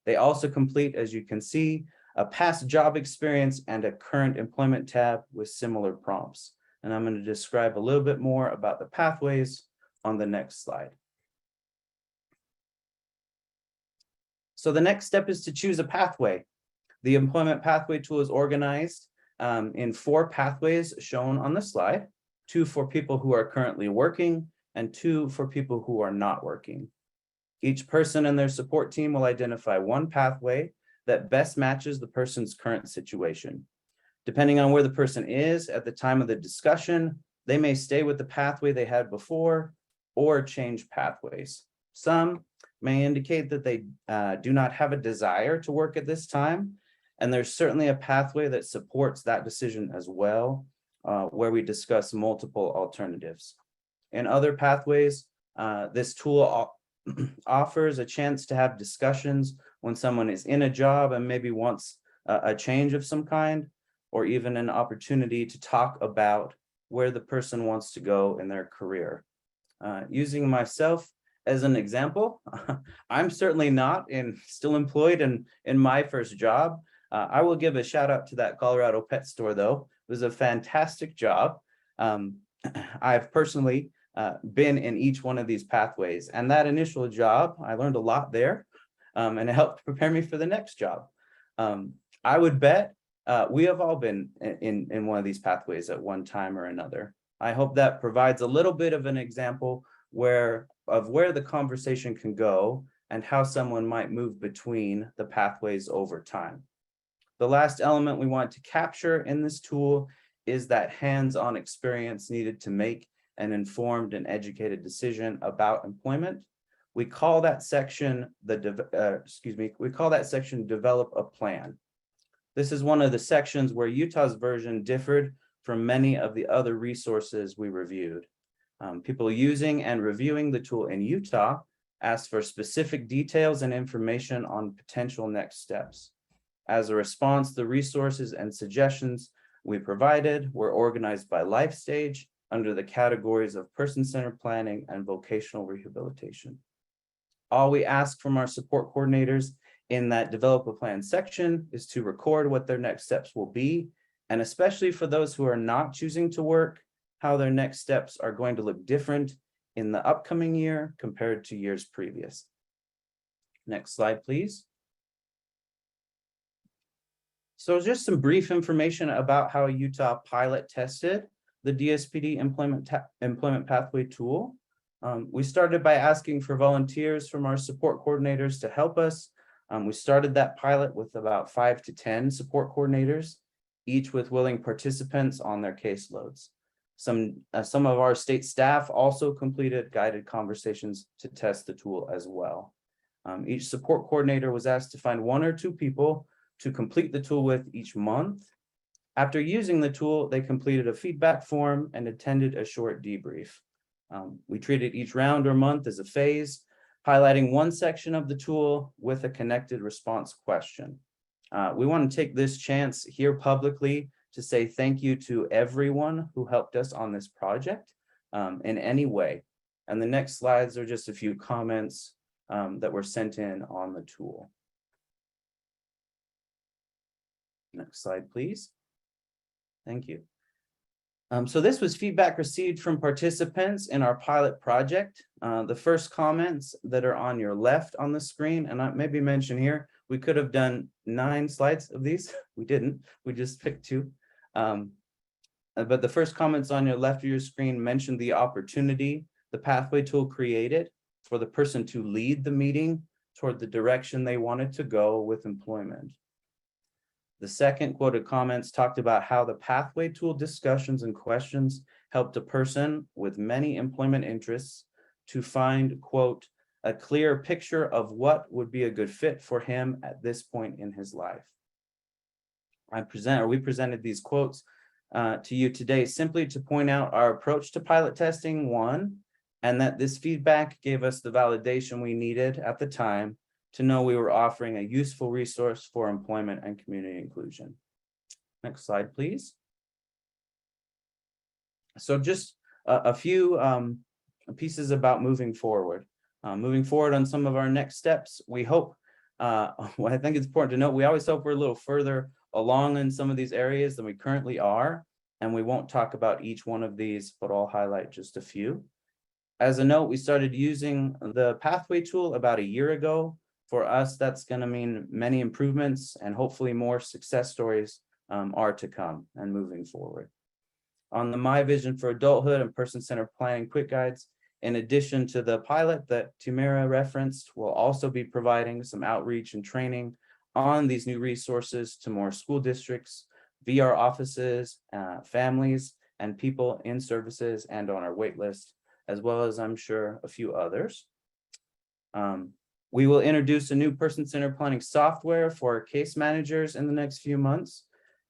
They also complete, as you can see, a past job experience and a current employment tab with similar prompts. And I'm going to describe a little bit more about the pathways on the next slide. So the next step is to choose a pathway. The employment pathway tool is organized in 4 pathways shown on the slide, 2 for people who are currently working and 2 for people who are not working. Each person and their support team will identify one pathway that best matches the person's current situation. Depending on where the person is at the time of the discussion, they may stay with the pathway they had before or change pathways. Some may indicate that they do not have a desire to work at this time, and there's certainly a pathway that supports that decision as well, where we discuss multiple alternatives. In other pathways, this tool offers a chance to have discussions when someone is in a job and maybe wants a change of some kind, or even an opportunity to talk about where the person wants to go in their career. Using myself as an example, I'm certainly not still employed in my first job. I will give a shout out to that Colorado pet store though. It was a fantastic job. I've personally been in each one of these pathways, and that initial job, I learned a lot there, and it helped prepare me for the next job. I would bet we have all been in one of these pathways at one time or another. I hope that provides a little bit of an example of where the conversation can go and how someone might move between the pathways over time. The last element we want to capture in this tool is that hands-on experience needed to make an informed and educated decision about employment. We call that section develop a plan. This is one of the sections where Utah's version differed from many of the other resources we reviewed. People using and reviewing the tool in Utah asked for specific details and information on potential next steps. As a response, the resources and suggestions we provided were organized by life stage under the categories of person-centered planning and vocational rehabilitation. All we ask from our support coordinators in that develop a plan section is to record what their next steps will be, and especially for those who are not choosing to work, how their next steps are going to look different in the upcoming year compared to years previous. Next slide, please. So just some brief information about how Utah pilot tested the DSPD employment pathway tool. We started by asking for volunteers from our support coordinators to help us. We started that pilot with about 5 to 10 support coordinators, each with willing participants on their caseloads. Some of our state staff also completed guided conversations to test the tool as well. Each support coordinator was asked to find 1 or 2 people to complete the tool with each month. After using the tool, they completed a feedback form and attended a short debrief. We treated each round or month as a phase, highlighting one section of the tool with a connected response question. We want to take this chance here publicly to say thank you to everyone who helped us on this project in any way. And the next slides are just a few comments that were sent in on the tool. Next slide, please. Thank you. So this was feedback received from participants in our pilot project. The first comments that are on your left on the screen, and I maybe mention here, we could have done 9 slides of these. We didn't, we just picked 2. But the first comments on your left of your screen mentioned the opportunity the pathway tool created for the person to lead the meeting toward the direction they wanted to go with employment. The second quoted comments talked about how the pathway tool discussions and questions helped a person with many employment interests to find, quote, a clear picture of what would be a good fit for him at this point in his life. We presented these quotes to you today simply to point out our approach to pilot testing, 1, and that this feedback gave us the validation we needed at the time to know we were offering a useful resource for employment and community inclusion. Next slide, please. So just a few pieces about moving forward. Moving forward on some of our next steps, we hope, well, I think it's important to note, we always hope we're a little further along in some of these areas than we currently are, and we won't talk about each one of these, but I'll highlight just a few. As a note, we started using the pathway tool about a year ago. For us, that's going to mean many improvements and hopefully more success stories are to come and moving forward. On the My Vision for Adulthood and Person-Centered Planning Quick Guides, in addition to the pilot that Tamara referenced, we'll also be providing some outreach and training on these new resources to more school districts, VR offices, families, and people in services and on our wait list, as well as I'm sure a few others. We will introduce a new person-centered planning software for case managers in the next few months.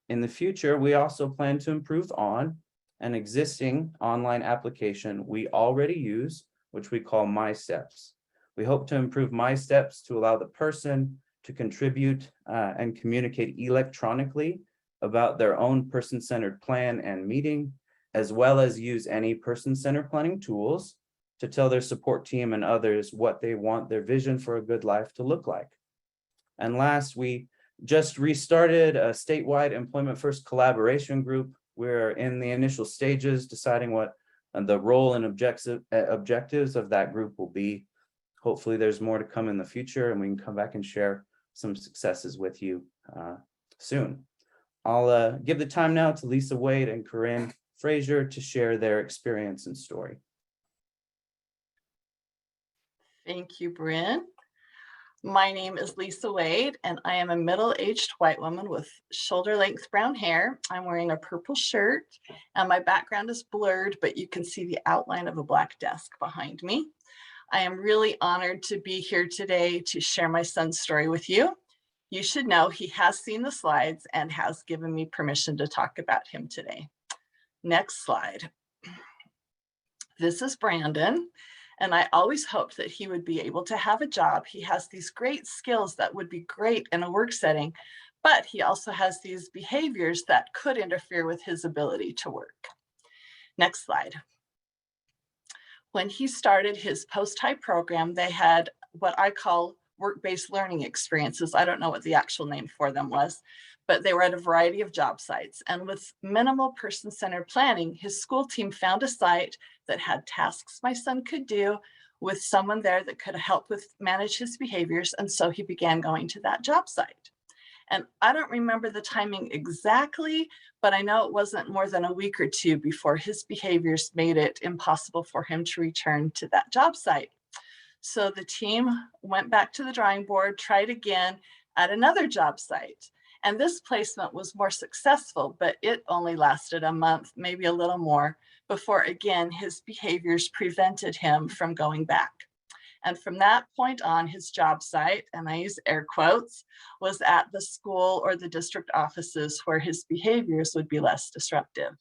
In the future, we also plan to improve on an existing online application we already use, which we call My Steps. We hope to improve My Steps to allow the person to contribute and communicate electronically about their own person-centered plan and meeting, as well as use any person-centered planning tools to tell their support team and others what they want their vision for a good life to look like. And last, we just restarted a statewide Employment First collaboration group. We're in the initial stages deciding what the role and objectives of that group will be. Hopefully there's more to come in the future and we can come back and share some successes with you soon. I'll give the time now to Lisa Wade and Corinne Frazier to share their experience and story. Thank you, Bryn. My name is Lisa Wade, and I am a middle-aged white woman with shoulder-length brown hair. I'm wearing a purple shirt, and my background is blurred, but you can see the outline of a black desk behind me. I am really honored to be here today to share my son's story with you. You should know he has seen the slides and has given me permission to talk about him today. Next slide. This is Brandon. And I always hoped that he would be able to have a job. He has these great skills that would be great in a work setting, but he also has these behaviors that could interfere with his ability to work. Next slide. When he started his post-high program, they had what I call work-based learning experiences. I don't know what the actual name for them was, but they were at a variety of job sites. And with minimal person-centered planning, his school team found a site that had tasks my son could do with someone there that could help with manage his behaviors. And so he began going to that job site. And I don't remember the timing exactly, but I know it wasn't more than a week or two before his behaviors made it impossible for him to return to that job site. So the team went back to the drawing board, tried again at another job site. And this placement was more successful, but it only lasted a month, maybe a little more, before again, his behaviors prevented him from going back. And from that point on, his job site, and I use air quotes, was at the school or the district offices where his behaviors would be less disruptive.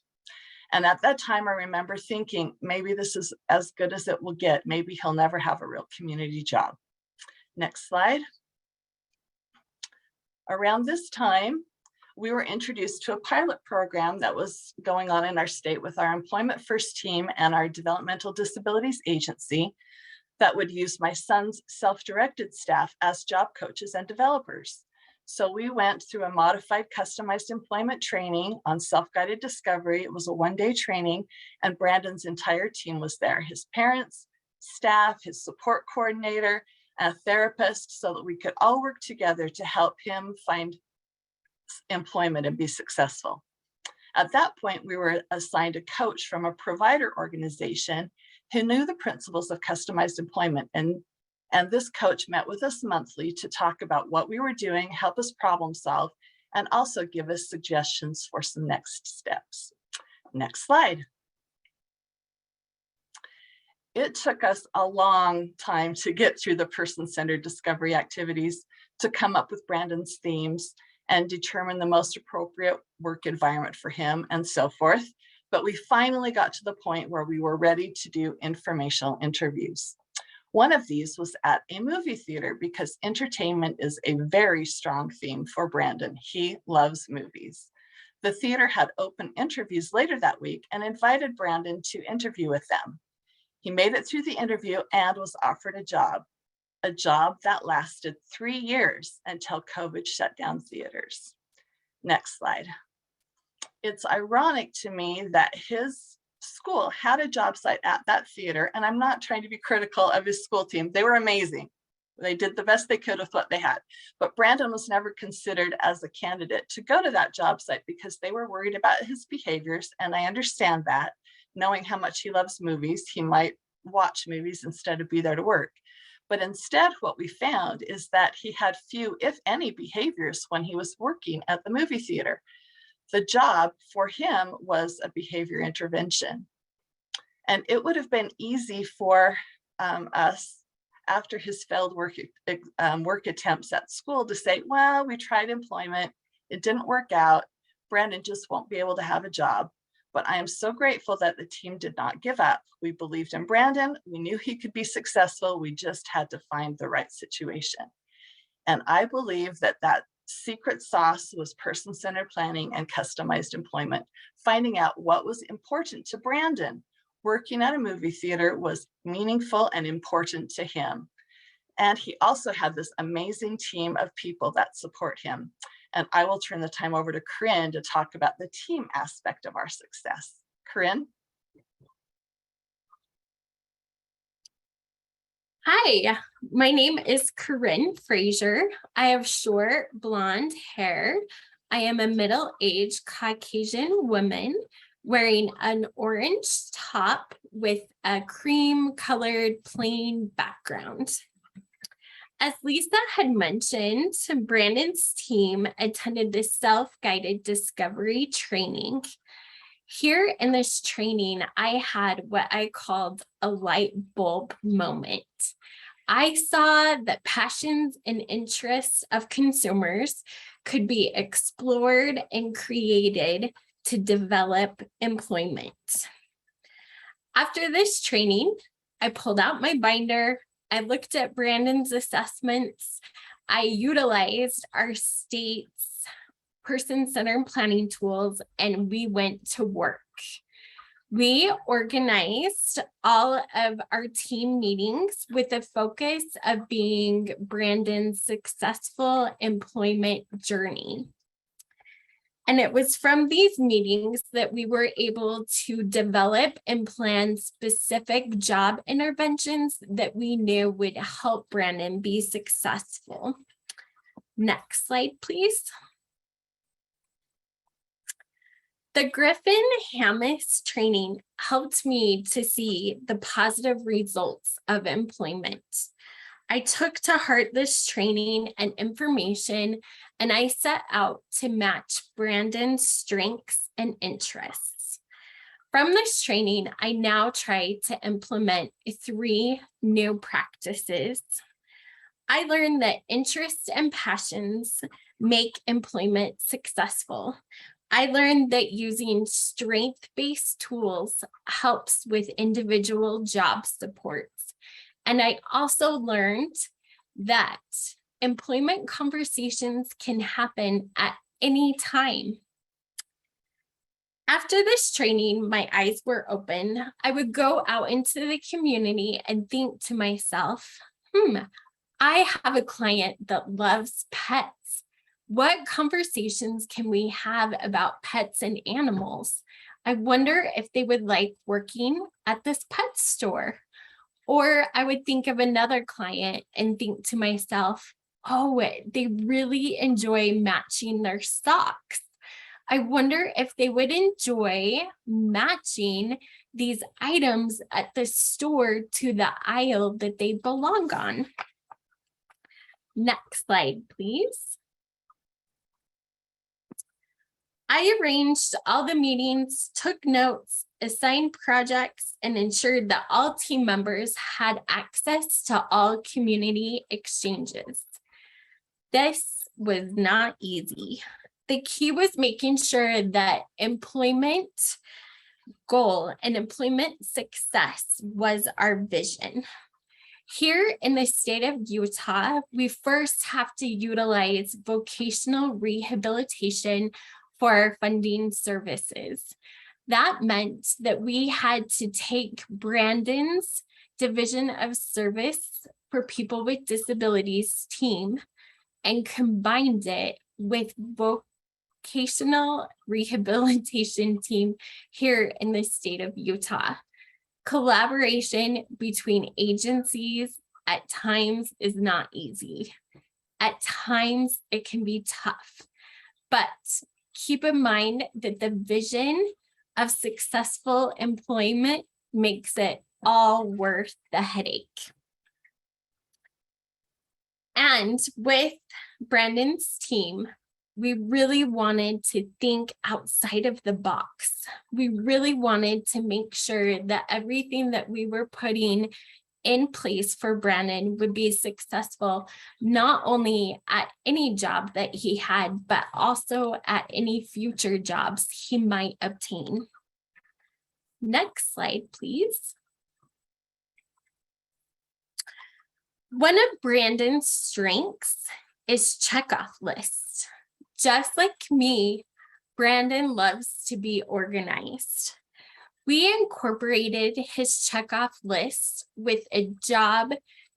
And at that time, I remember thinking, maybe this is as good as it will get. Maybe he'll never have a real community job. Next slide. Around this time, we were introduced to a pilot program that was going on in our state with our Employment First team and our Developmental Disabilities Agency that would use my son's self-directed staff as job coaches and developers. So we went through a modified customized employment training on self-guided discovery. It was a one-day training, and Brandon's entire team was there. His parents, staff, his support coordinator, a therapist, so that we could all work together to help him find employment and be successful. At that point, we were assigned a coach from a provider organization who knew the principles of customized employment. And this coach met with us monthly to talk about what we were doing, help us problem solve, and also give us suggestions for some next steps. Next slide. It took us a long time to get through the person-centered discovery activities, to come up with Brandon's themes and determine the most appropriate work environment for him and so forth. But we finally got to the point where we were ready to do informational interviews. One of these was at a movie theater because entertainment is a very strong theme for Brandon. He loves movies. The theater had open interviews later that week and invited Brandon to interview with them. He made it through the interview and was offered a job that lasted 3 years until COVID shut down theaters. Next slide. It's ironic to me that his school had a job site at that theater, and I'm not trying to be critical of his school team. They were amazing. They did the best they could with what they had. But Brandon was never considered as a candidate to go to that job site because they were worried about his behaviors, and I understand that. Knowing how much he loves movies, he might watch movies instead of be there to work. But instead, what we found is that he had few, if any, behaviors when he was working at the movie theater. The job for him was a behavior intervention. And it would have been easy for us after his failed work attempts at school to say, well, we tried employment, it didn't work out, Brandon just won't be able to have a job. But I am so grateful that the team did not give up. We believed in Brandon. We knew he could be successful. We just had to find the right situation. And I believe that that secret sauce was person-centered planning and customized employment. Finding out what was important to Brandon. Working at a movie theater was meaningful and important to him. And he also had this amazing team of people that support him. And I will turn the time over to Corinne to talk about the team aspect of our success. Corinne? Hi, my name is Corinne Frazier. I have short blonde hair. I am a middle-aged Caucasian woman wearing an orange top with a cream-colored plain background. As Lisa had mentioned, Brandon's team attended the self-guided discovery training. Here in this training, I had what I called a light bulb moment. I saw that passions and interests of consumers could be explored and created to develop employment. After this training, I pulled out my binder. I looked at Brandon's assessments. I utilized our state's person-centered planning tools, and we went to work. We organized all of our team meetings with a focus of being Brandon's successful employment journey. And it was from these meetings that we were able to develop and plan specific job interventions that we knew would help Brandon be successful. Next slide, please. The Griffin-Hammis training helped me to see the positive results of employment. I took to heart this training and information, and I set out to match Brandon's strengths and interests. From this training, I now try to implement 3 new practices. I learned that interests and passions make employment successful. I learned that using strength-based tools helps with individual job supports. And I also learned that employment conversations can happen at any time. After this training, my eyes were open. I would go out into the community and think to myself, I have a client that loves pets. What conversations can we have about pets and animals? I wonder if they would like working at this pet store. Or I would think of another client and think to myself, oh, they really enjoy matching their socks. I wonder if they would enjoy matching these items at the store to the aisle that they belong on. Next slide, please. I arranged all the meetings, took notes, assigned projects, and ensured that all team members had access to all community exchanges. This was not easy. The key was making sure that employment goal and employment success was our vision. Here in the state of Utah, we first have to utilize vocational rehabilitation for our funding services. That meant that we had to take Brandon's Division of Service for People with Disabilities team and combined it with vocational rehabilitation team here in the state of Utah. Collaboration between agencies at times is not easy. At times it can be tough, but keep in mind that the vision of successful employment makes it all worth the headache. And with Brandon's team, we really wanted to think outside of the box. We really wanted to make sure that everything that we were putting in place for Brandon would be successful, not only at any job that he had, but also at any future jobs he might obtain. Next slide, please. One of Brandon's strengths is checkoff lists. Just like me, Brandon loves to be organized. We incorporated his checkoff list with a job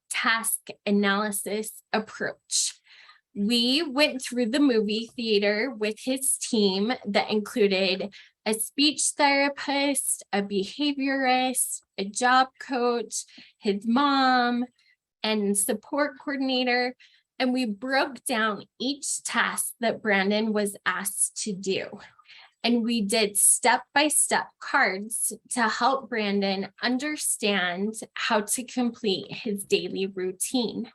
task analysis approach. We went through the movie theater with his team that included a speech therapist, a behaviorist, a job coach, his mom, and support coordinator. And we broke down each task that Brandon was asked to do. And we did step-by-step cards to help Brandon understand how to complete his daily routine.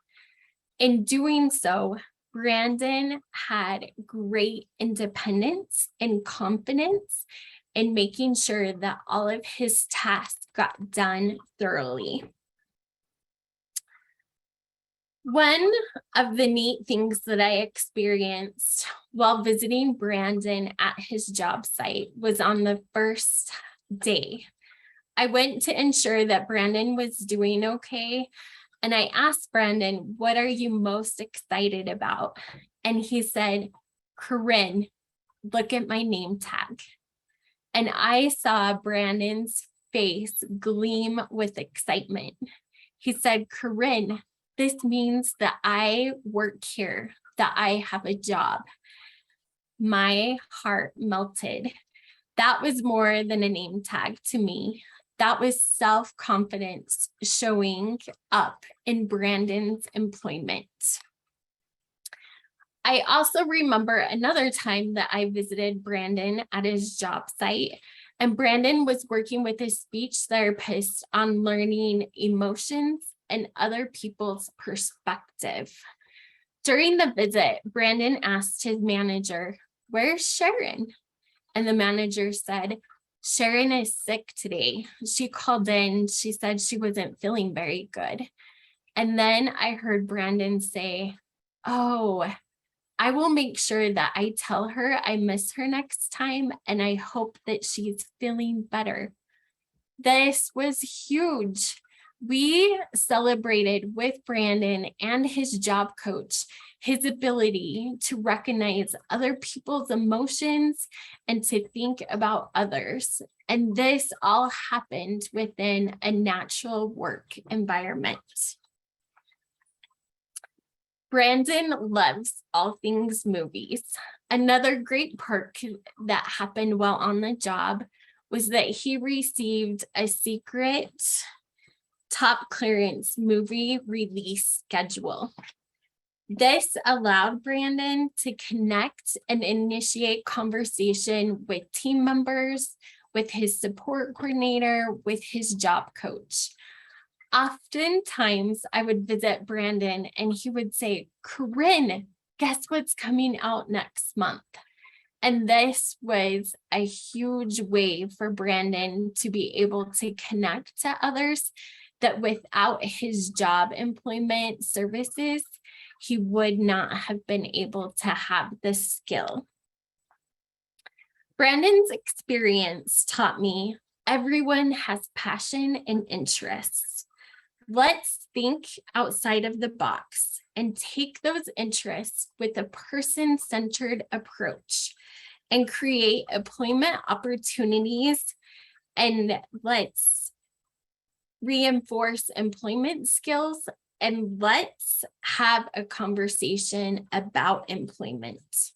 In doing so, Brandon had great independence and confidence in making sure that all of his tasks got done thoroughly. One of the neat things that I experienced while visiting Brandon at his job site was on the first day. I went to ensure that Brandon was doing okay. And I asked Brandon, what are you most excited about? And he said, Corinne, look at my name tag. And I saw Brandon's face gleam with excitement. He said, Corinne, this means that I work here, that I have a job. My heart melted. That was more than a name tag to me. That was self-confidence showing up in Brandon's employment. I also remember another time that I visited Brandon at his job site, and Brandon was working with his speech therapist on learning emotions and other people's perspective. During the visit, Brandon asked his manager, "Where's Sharon?" And the manager said, "Sharon is sick today. She called in. She said she wasn't feeling very good." And then I heard Brandon say, "Oh, I will make sure that I tell her I miss her next time, and I hope that she's feeling better." This was huge. We celebrated with Brandon and his job coach his ability to recognize other people's emotions and to think about others. And this all happened within a natural work environment. Brandon loves all things movies. Another great perk that happened while on the job was that he received a secret top clearance movie release schedule. This allowed Brandon to connect and initiate conversation with team members, with his support coordinator, with his job coach. Oftentimes I would visit Brandon and he would say, "Corinne, guess what's coming out next month?" And this was a huge way for Brandon to be able to connect to others that without his job employment services, he would not have been able to have the skill. Brandon's experience taught me everyone has passion and interests. Let's think outside of the box and take those interests with a person-centered approach and create employment opportunities, and let's reinforce employment skills, and let's have a conversation about employment.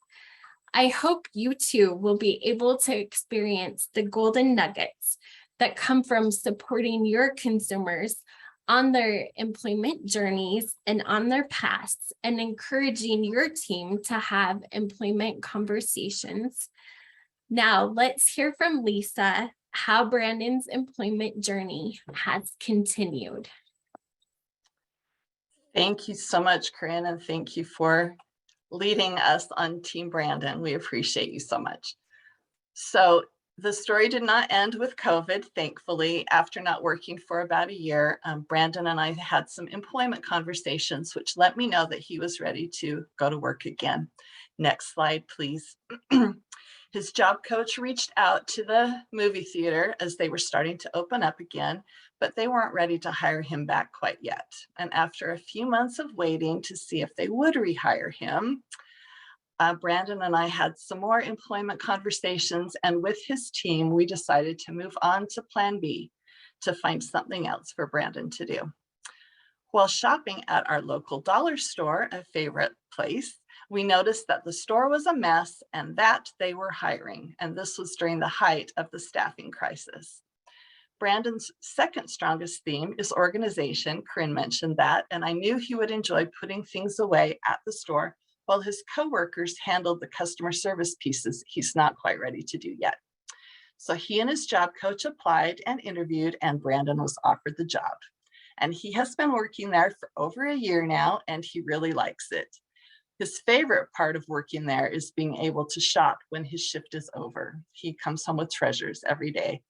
I hope you too will be able to experience the golden nuggets that come from supporting your consumers on their employment journeys and on their paths, and encouraging your team to have employment conversations. Now let's hear from Lisa how Brandon's employment journey has continued. Thank you so much, Corinne, and thank you for leading us on Team Brandon. We appreciate you so much. So the story did not end with COVID, thankfully. After not working for about a year, Brandon and I had some employment conversations, which let me know that he was ready to go to work again. Next slide, please. His job coach reached out to the movie theater as they were starting to open up again, but they weren't ready to hire him back quite yet. And after a few months of waiting to see if they would rehire him, Brandon and I had some more employment conversations, and with his team, we decided to move on to Plan B to find something else for Brandon to do. While shopping at our local dollar store, a favorite place, we noticed that the store was a mess and that they were hiring. And this was during the height of the staffing crisis. Brandon's second strongest theme is organization. Corinne mentioned that, and I knew he would enjoy putting things away at the store while his coworkers handled the customer service pieces he's not quite ready to do yet. So he and his job coach applied and interviewed, and Brandon was offered the job. And he has been working there for over a year now, and he really likes it. His favorite part of working there is being able to shop when his shift is over. He comes home with treasures every day.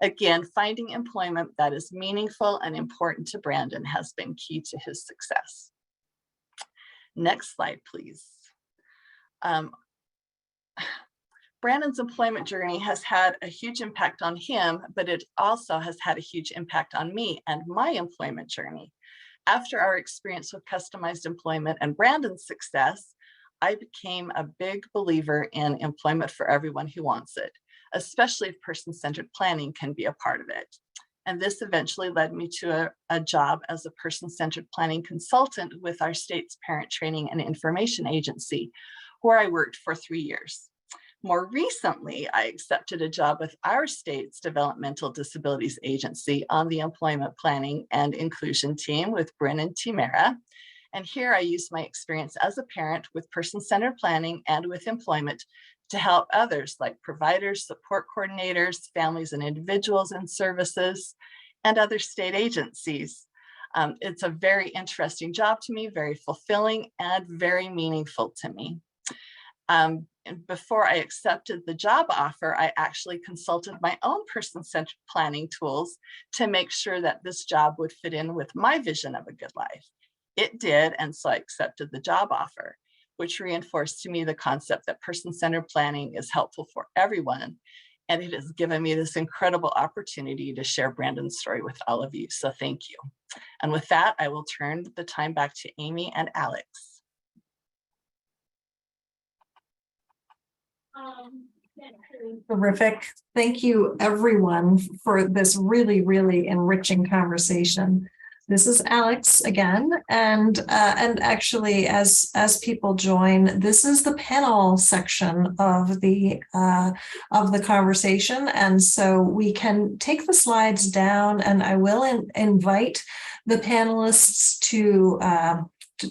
Again, finding employment that is meaningful and important to Brandon has been key to his success. Next slide, please. Brandon's employment journey has had a huge impact on him, but it also has had a huge impact on me and my employment journey. After our experience with customized employment and Brandon's success, I became a big believer in employment for everyone who wants it, especially if person-centered planning can be a part of it. And this eventually led me to a job as a person-centered planning consultant with our state's parent training and information agency, where I worked for 3 years. More recently, I accepted a job with our state's developmental disabilities agency on the employment planning and inclusion team with Bryn and Timera. And here I use my experience as a parent with person-centered planning and with employment to help others like providers, support coordinators, families and individuals in services, and other state agencies. It's a very interesting job to me, very fulfilling and very meaningful to me. And before I accepted the job offer, I actually consulted my own person-centered planning tools to make sure that this job would fit in with my vision of a good life. It did, and so I accepted the job offer, which reinforced to me the concept that person-centered planning is helpful for everyone. And it has given me this incredible opportunity to share Brandon's story with all of you. So thank you. And with that, I will turn the time back to Amy and Alex. Terrific. Thank you, everyone, for this really, really enriching conversation. This is Alex again, and actually, as people join, this is the panel section of the conversation, and so we can take the slides down, and I will invite the panelists to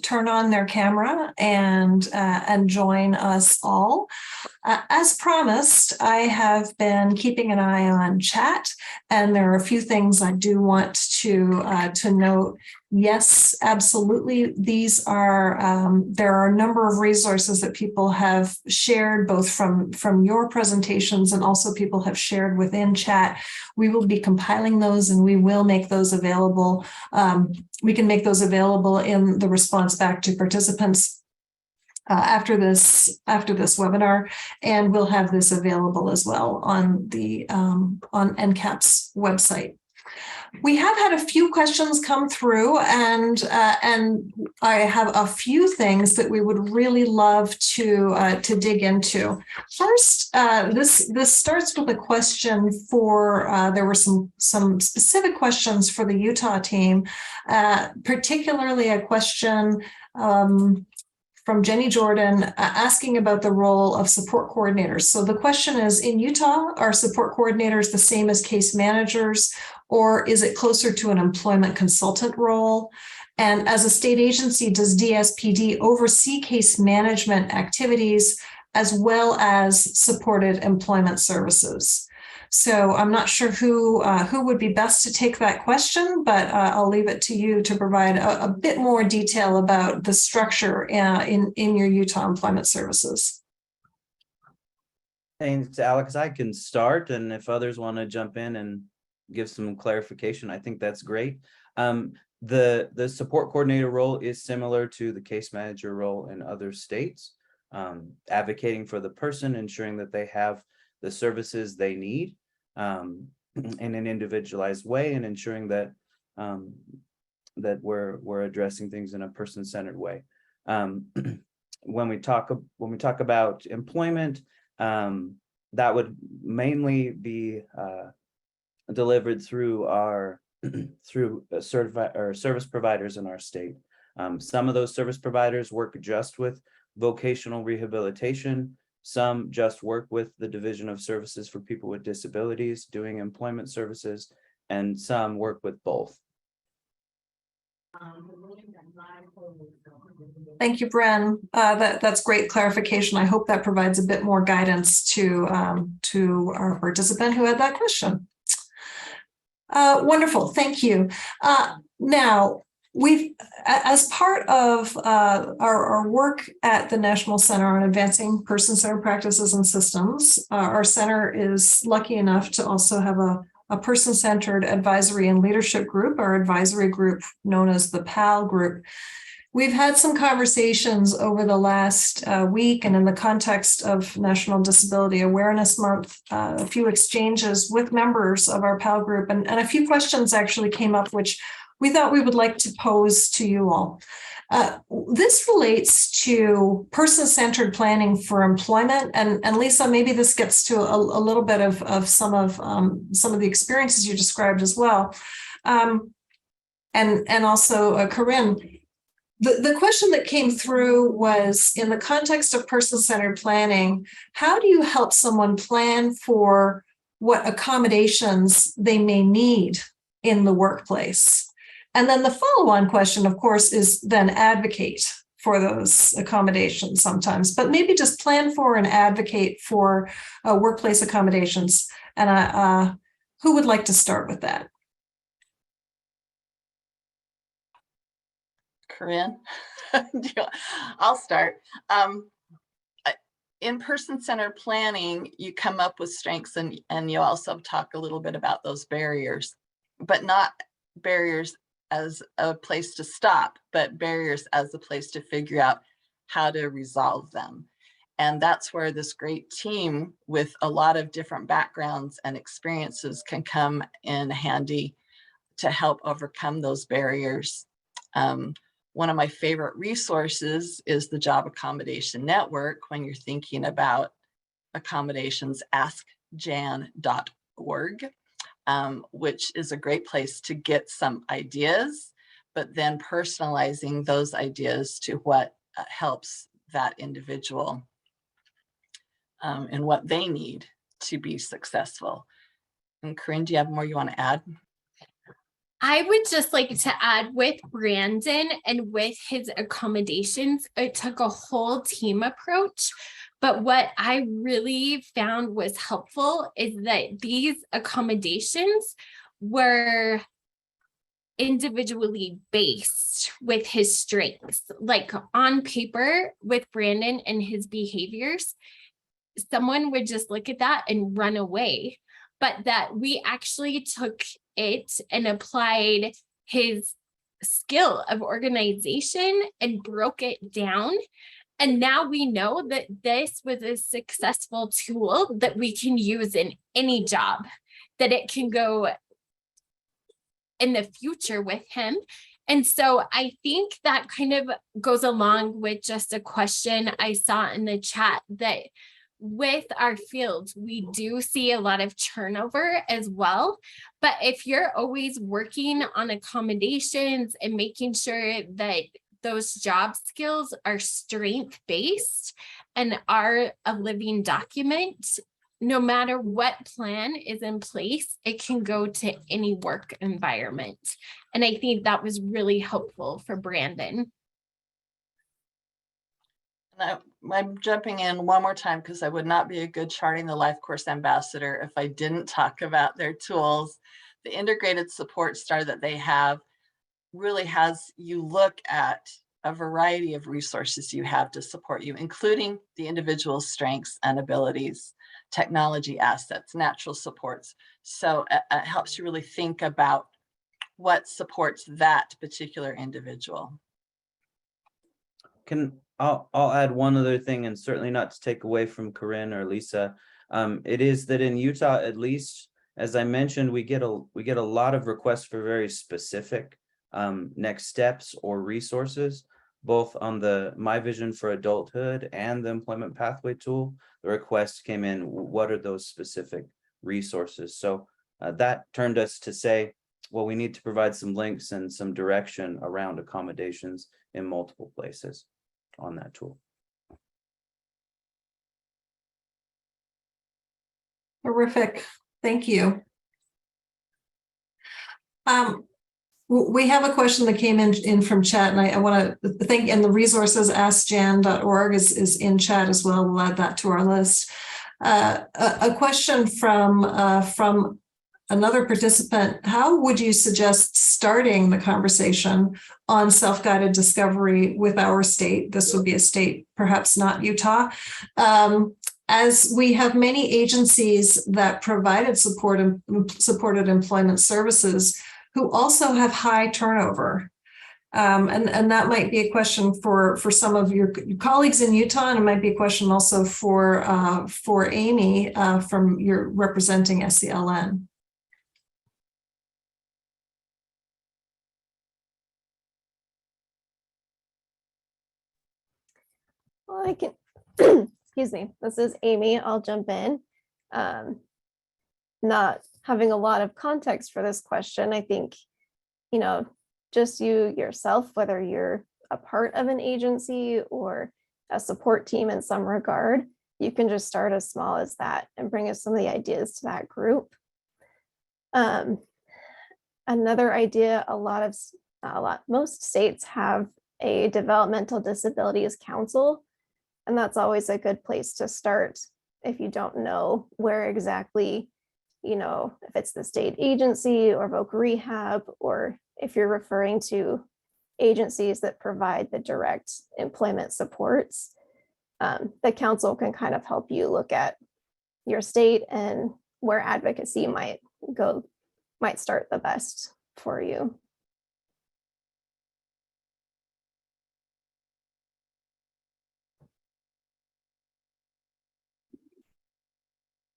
turn on their camera and join us all. As promised, I have been keeping an eye on chat, and there are a few things I do want to note. Yes, absolutely. These are there are a number of resources that people have shared, both from your presentations and also people have shared within chat. We will be compiling those, and we will make those available. We can make those available in the response back to participants after this webinar, and we'll have this available as well on the on NCAPPS website. We have had a few questions come through, and I have a few things that we would really love to dig into. First, this starts with a question for there were some specific questions for the Utah team, particularly a question from Jenny Jordan asking about the role of support coordinators. So the question is, in Utah, are support coordinators the same as case managers, or is it closer to an employment consultant role? And as a state agency, does DSPD oversee case management activities as well as supported employment services? So I'm not sure who would be best to take that question, but I'll leave it to you to provide a bit more detail about the structure in your Utah Employment Services. Thanks, Alex. I can start, and if others want to jump in and give some clarification, I think that's great. The support coordinator role is similar to the case manager role in other states, advocating for the person, ensuring that they have the services they need. in an individualized way and ensuring that that we're addressing things in a person-centered way. When we talk about employment, that would mainly be delivered through our certified or service providers in our state. Some of those service providers work just with vocational rehabilitation. Some just work with the Division of Services for People with Disabilities doing employment services, and some work with both. Thank you, Bren. That's great clarification. I hope that provides a bit more guidance to our participant who had that question. Wonderful, thank you. Now, as part of our work at the National Center on Advancing Person-Centered Practices and Systems, our center is lucky enough to also have a person-centered advisory and leadership group, our advisory group known as the PAL group. We've had some conversations over the last week, and in the context of National Disability Awareness Month, a few exchanges with members of our PAL group, and a few questions actually came up, which we thought we would like to pose to you all. This relates to person-centered planning for employment, and Lisa, maybe this gets to a little bit of some of the experiences you described as well, and also Corinne. The question that came through was, in the context of person-centered planning, how do you help someone plan for what accommodations they may need in the workplace? And then the follow-on question, of course, is then advocate for those accommodations sometimes, but maybe just plan for and advocate for workplace accommodations. And who would like to start with that? Corinne, I'll start. In person-centered planning, you come up with strengths, and you also talk a little bit about those barriers, but not barriers as a place to stop, but barriers as a place to figure out how to resolve them. And that's where this great team with a lot of different backgrounds and experiences can come in handy to help overcome those barriers. One of my favorite resources is the Job Accommodation Network. When you're thinking about accommodations, askjan.org, which is a great place to get some ideas, but then personalizing those ideas to what helps that individual and what they need to be successful. And Corinne, do you have more you want to add? I would just like to add, with Brandon and with his accommodations, it took a whole team approach. But what I really found was helpful is that these accommodations were individually based with his strengths. Like on paper with Brandon and his behaviors, someone would just look at that and run away. But that we actually took it and applied his skill of organization and broke it down. And now we know that this was a successful tool that we can use in any job, that it can go in the future with him. And so I think that kind of goes along with just a question I saw in the chat, that with our fields, we do see a lot of turnover as well. But if you're always working on accommodations and making sure that those job skills are strength-based and are a living document, no matter what plan is in place, it can go to any work environment. And I think that was really helpful for Brandon. I'm jumping in one more time because I would not be a good Charting the Life course ambassador if I didn't talk about their tools. The integrated support star that they have really has you look at a variety of resources you have to support you, including the individual's strengths and abilities, technology assets, natural supports. So it helps you really think about what supports that particular individual. I'll add one other thing, and certainly not to take away from Corinne or Lisa. It is that in Utah, at least, As I mentioned, we get a lot of requests for very specific next steps or resources, both on the My Vision for Adulthood and the Employment Pathway tool. The request came in, what are those specific resources? So that turned us to say, well, we need to provide some links and some direction around accommodations in multiple places on that tool. Terrific. Thank you. We have a question that came in from chat, and I want to thank, and the resources askjan.org is in chat as well. We'll add that to our list. A question from another participant: how would you suggest starting the conversation on self-guided discovery with our state? This would be a state, perhaps not Utah. As we have many agencies that provided supported employment services who also have high turnover. And that might be a question for some of your colleagues in Utah, and it might be a question also for Amy from your representing SELN. Well, I can, excuse me, this is Amy. I'll jump in. Not having a lot of context for this question, I think, just you yourself, whether you're a part of an agency or a support team in some regard, you can just start as small as that and bring us some of the ideas to that group. Another idea, most states have a developmental disabilities council, and that's always a good place to start if you don't know where exactly, if it's the state agency or Voc Rehab, or if you're referring to agencies that provide the direct employment supports. The council can kind of help you look at your state and where advocacy might start the best for you.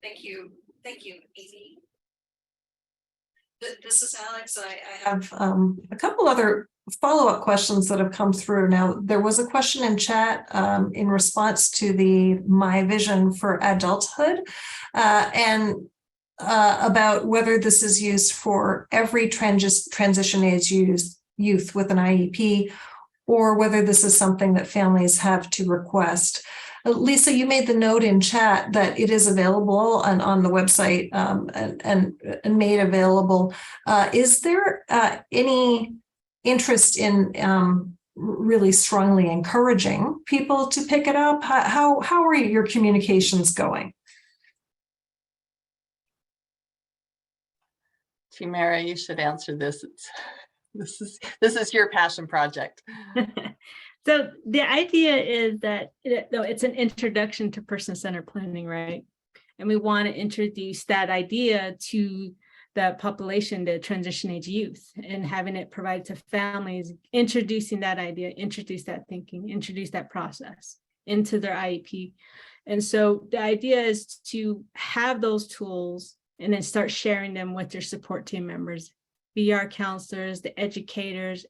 Thank you, Amy. This is Alex. I have a couple other follow-up questions that have come through. Now, there was a question in chat in response to the My Vision for Adulthood and about whether this is used for every transition age youth with an IEP, or whether this is something that families have to request. Lisa, you made the note in chat that it is available and on the website and made available. Is there any interest in really strongly encouraging people to pick it up? How are your communications going? Timara, you should answer this. This is your passion project. So the idea is that it's an introduction to person-centered planning, right? And we want to introduce that idea to the population, the transition age youth, and having it provided to families, introducing that idea, introduce that thinking, introduce that process into their IEP. And so the idea is to have those tools and then start sharing them with your support team members, VR counselors, the educators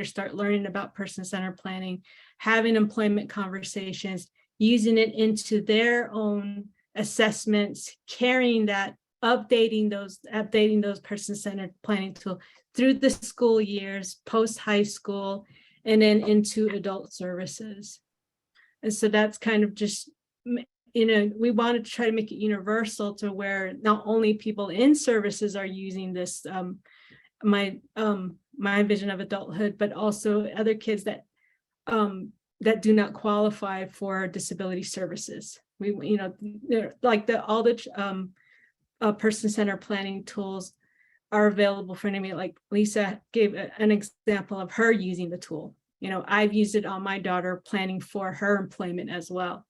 start learning about person-centered planning, having employment conversations, using it into their own assessments, carrying that, updating those person-centered planning tools through the school years, post-high school, and then into adult services. And so that's kind of just, we wanted to try to make it universal to where not only people in services are using this, my vision of adulthood, but also other kids that do not qualify for disability services. All the person-centered planning tools are available for anybody. Like Lisa gave an example of her using the tool. I've used it on my daughter planning for her employment as well.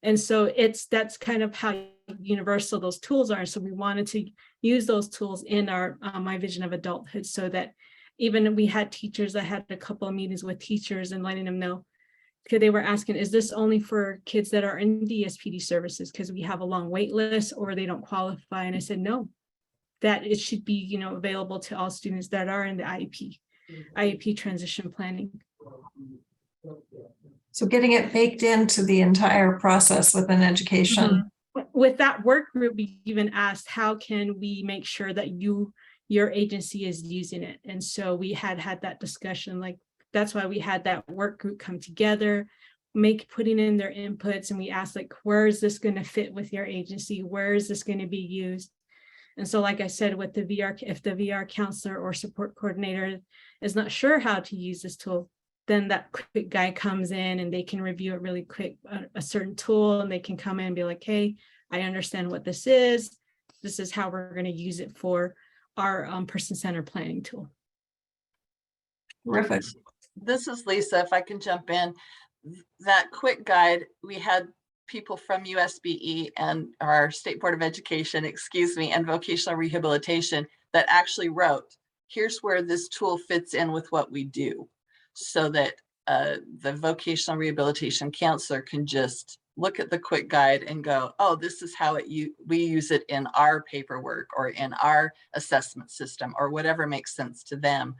And so that's kind of how universal those tools are. So we wanted to use those tools in our My Vision of Adulthood, so that even we had teachers, I had a couple of meetings with teachers and letting them know, because they were asking, is this only for kids that are in DSPD services because we have a long wait list or they don't qualify? And I said, no, that it should be, available to all students that are in the IEP transition planning. So getting it baked into the entire process within education. With that work group, we even asked, how can we make sure that your agency is using it? And so we had that discussion, like, that's why we had that work group come together, putting in their inputs, and we asked, like, where is this going to fit with your agency? Where is this going to be used? And so, like I said, with the VR, if the VR counselor or support coordinator is not sure how to use this tool, then that quick guide comes in and they can review it really quick, a certain tool, and they can come in and be like, hey, I understand what this is. This is how we're going to use it for our person-centered planning tool. Terrific. This is Lisa, if I can jump in. That quick guide, we had people from USBE and our State Board of Education, and vocational rehabilitation that actually wrote, here's where this tool fits in with what we do, so that the vocational rehabilitation counselor can just look at the quick guide and go, oh, this is how we use it in our paperwork or in our assessment system, or whatever makes sense to them.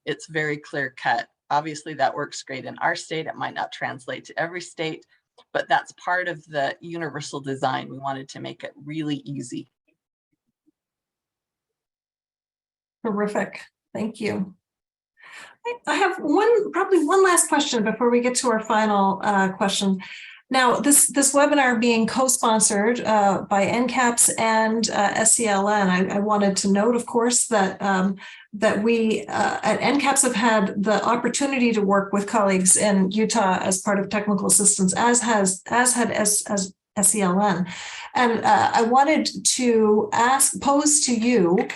It's very clear cut. Obviously, that works great in our state. It might not translate to every state, but that's part of the universal design. We wanted to make it really easy. Terrific. Thank you. I have probably one last question before we get to our final question. Now, this webinar being co-sponsored by NCAPPS and SELN, I wanted to note, of course, that that we at NCAPPS have had the opportunity to work with colleagues in Utah as part of technical assistance, as had SELN, and I wanted to pose to you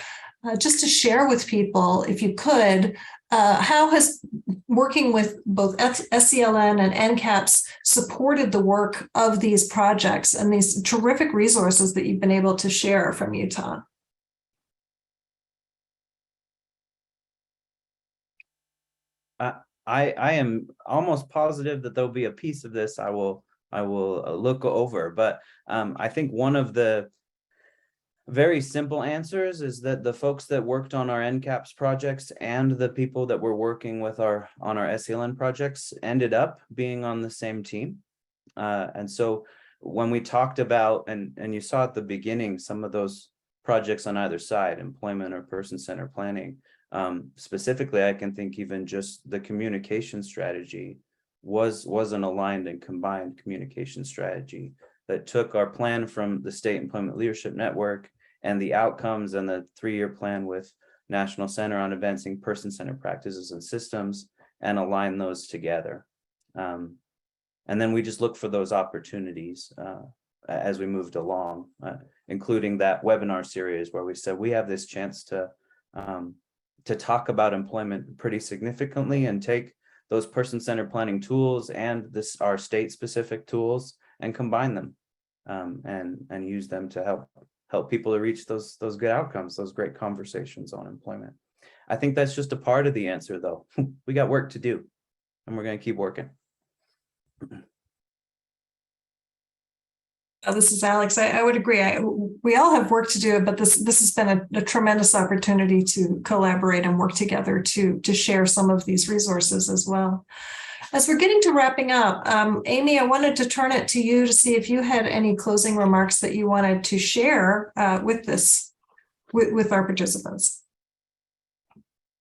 just to share with people, if you could. How has working with both SELN and NCAPPS supported the work of these projects and these terrific resources that you've been able to share from Utah? I am almost positive that there'll be a piece of this I will look over, but I think one of the very simple answers is that the folks that worked on our NCAPPS projects and the people that were working with on our SELN projects ended up being on the same team. And so when we talked about, and you saw at the beginning, some of those projects on either side, employment or person-centered planning, specifically, I can think even just the communication strategy was an aligned and combined communication strategy that took our plan from the State Employment Leadership Network and the outcomes and the 3-year plan with National Center on Advancing Person-Centered Practices and Systems and align those together. And then we just look for those opportunities as we moved along, including that webinar series where we said we have this chance to talk about employment pretty significantly and take those person-centered planning tools and our state-specific tools and combine them and use them to help people to reach those good outcomes, those great conversations on employment. I think that's just a part of the answer, though. We got work to do, and we're going to keep working. This is Alex. I would agree. We all have work to do, but this has been a tremendous opportunity to collaborate and work together to share some of these resources as well. As we're getting to wrapping up, Amy, I wanted to turn it to you to see if you had any closing remarks that you wanted to share with our participants.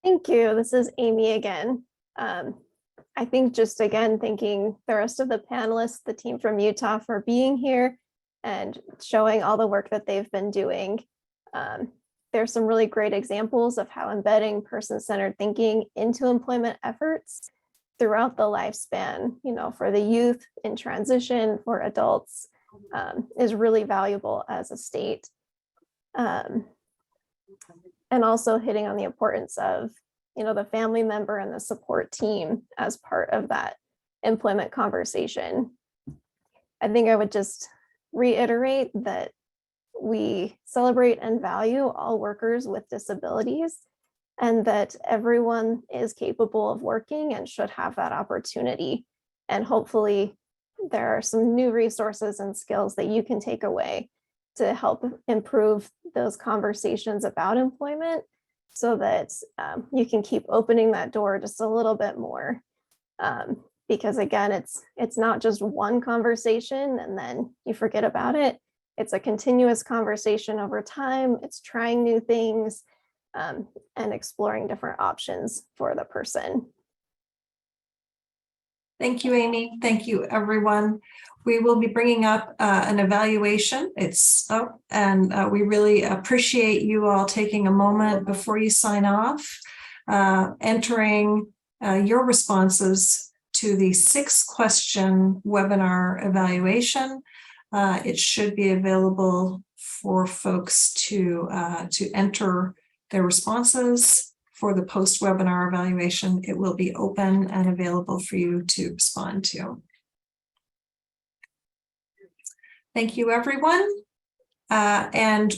Thank you. This is Amy again. I think just again, thanking the rest of the panelists, the team from Utah for being here and showing all the work that they've been doing. There's some really great examples of how embedding person-centered thinking into employment efforts throughout the lifespan, for the youth in transition, for adults, is really valuable as a state. And also hitting on the importance of, the family member and the support team as part of that employment conversation. I think I would just reiterate that we celebrate and value all workers with disabilities, and that everyone is capable of working and should have that opportunity. And hopefully there are some new resources and skills that you can take away to help improve those conversations about employment so that you can keep opening that door just a little bit more. Because again, it's not just one conversation and then you forget about it. It's a continuous conversation over time. It's trying new things and exploring different options for the person. Thank you, Amy. Thank you, everyone. We will be bringing up an evaluation. It's up, and we really appreciate you all taking a moment before you sign off, entering your responses to the 6-question webinar evaluation. It should be available for folks to enter their responses. For the post-webinar evaluation, it will be open and available for you to respond to. Thank you, everyone. And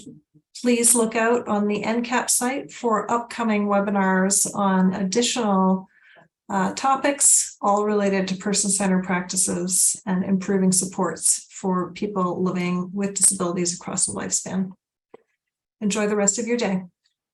please look out on the NCAPPS site for upcoming webinars on additional topics, all related to person-centered practices and improving supports for people living with disabilities across the lifespan. Enjoy the rest of your day.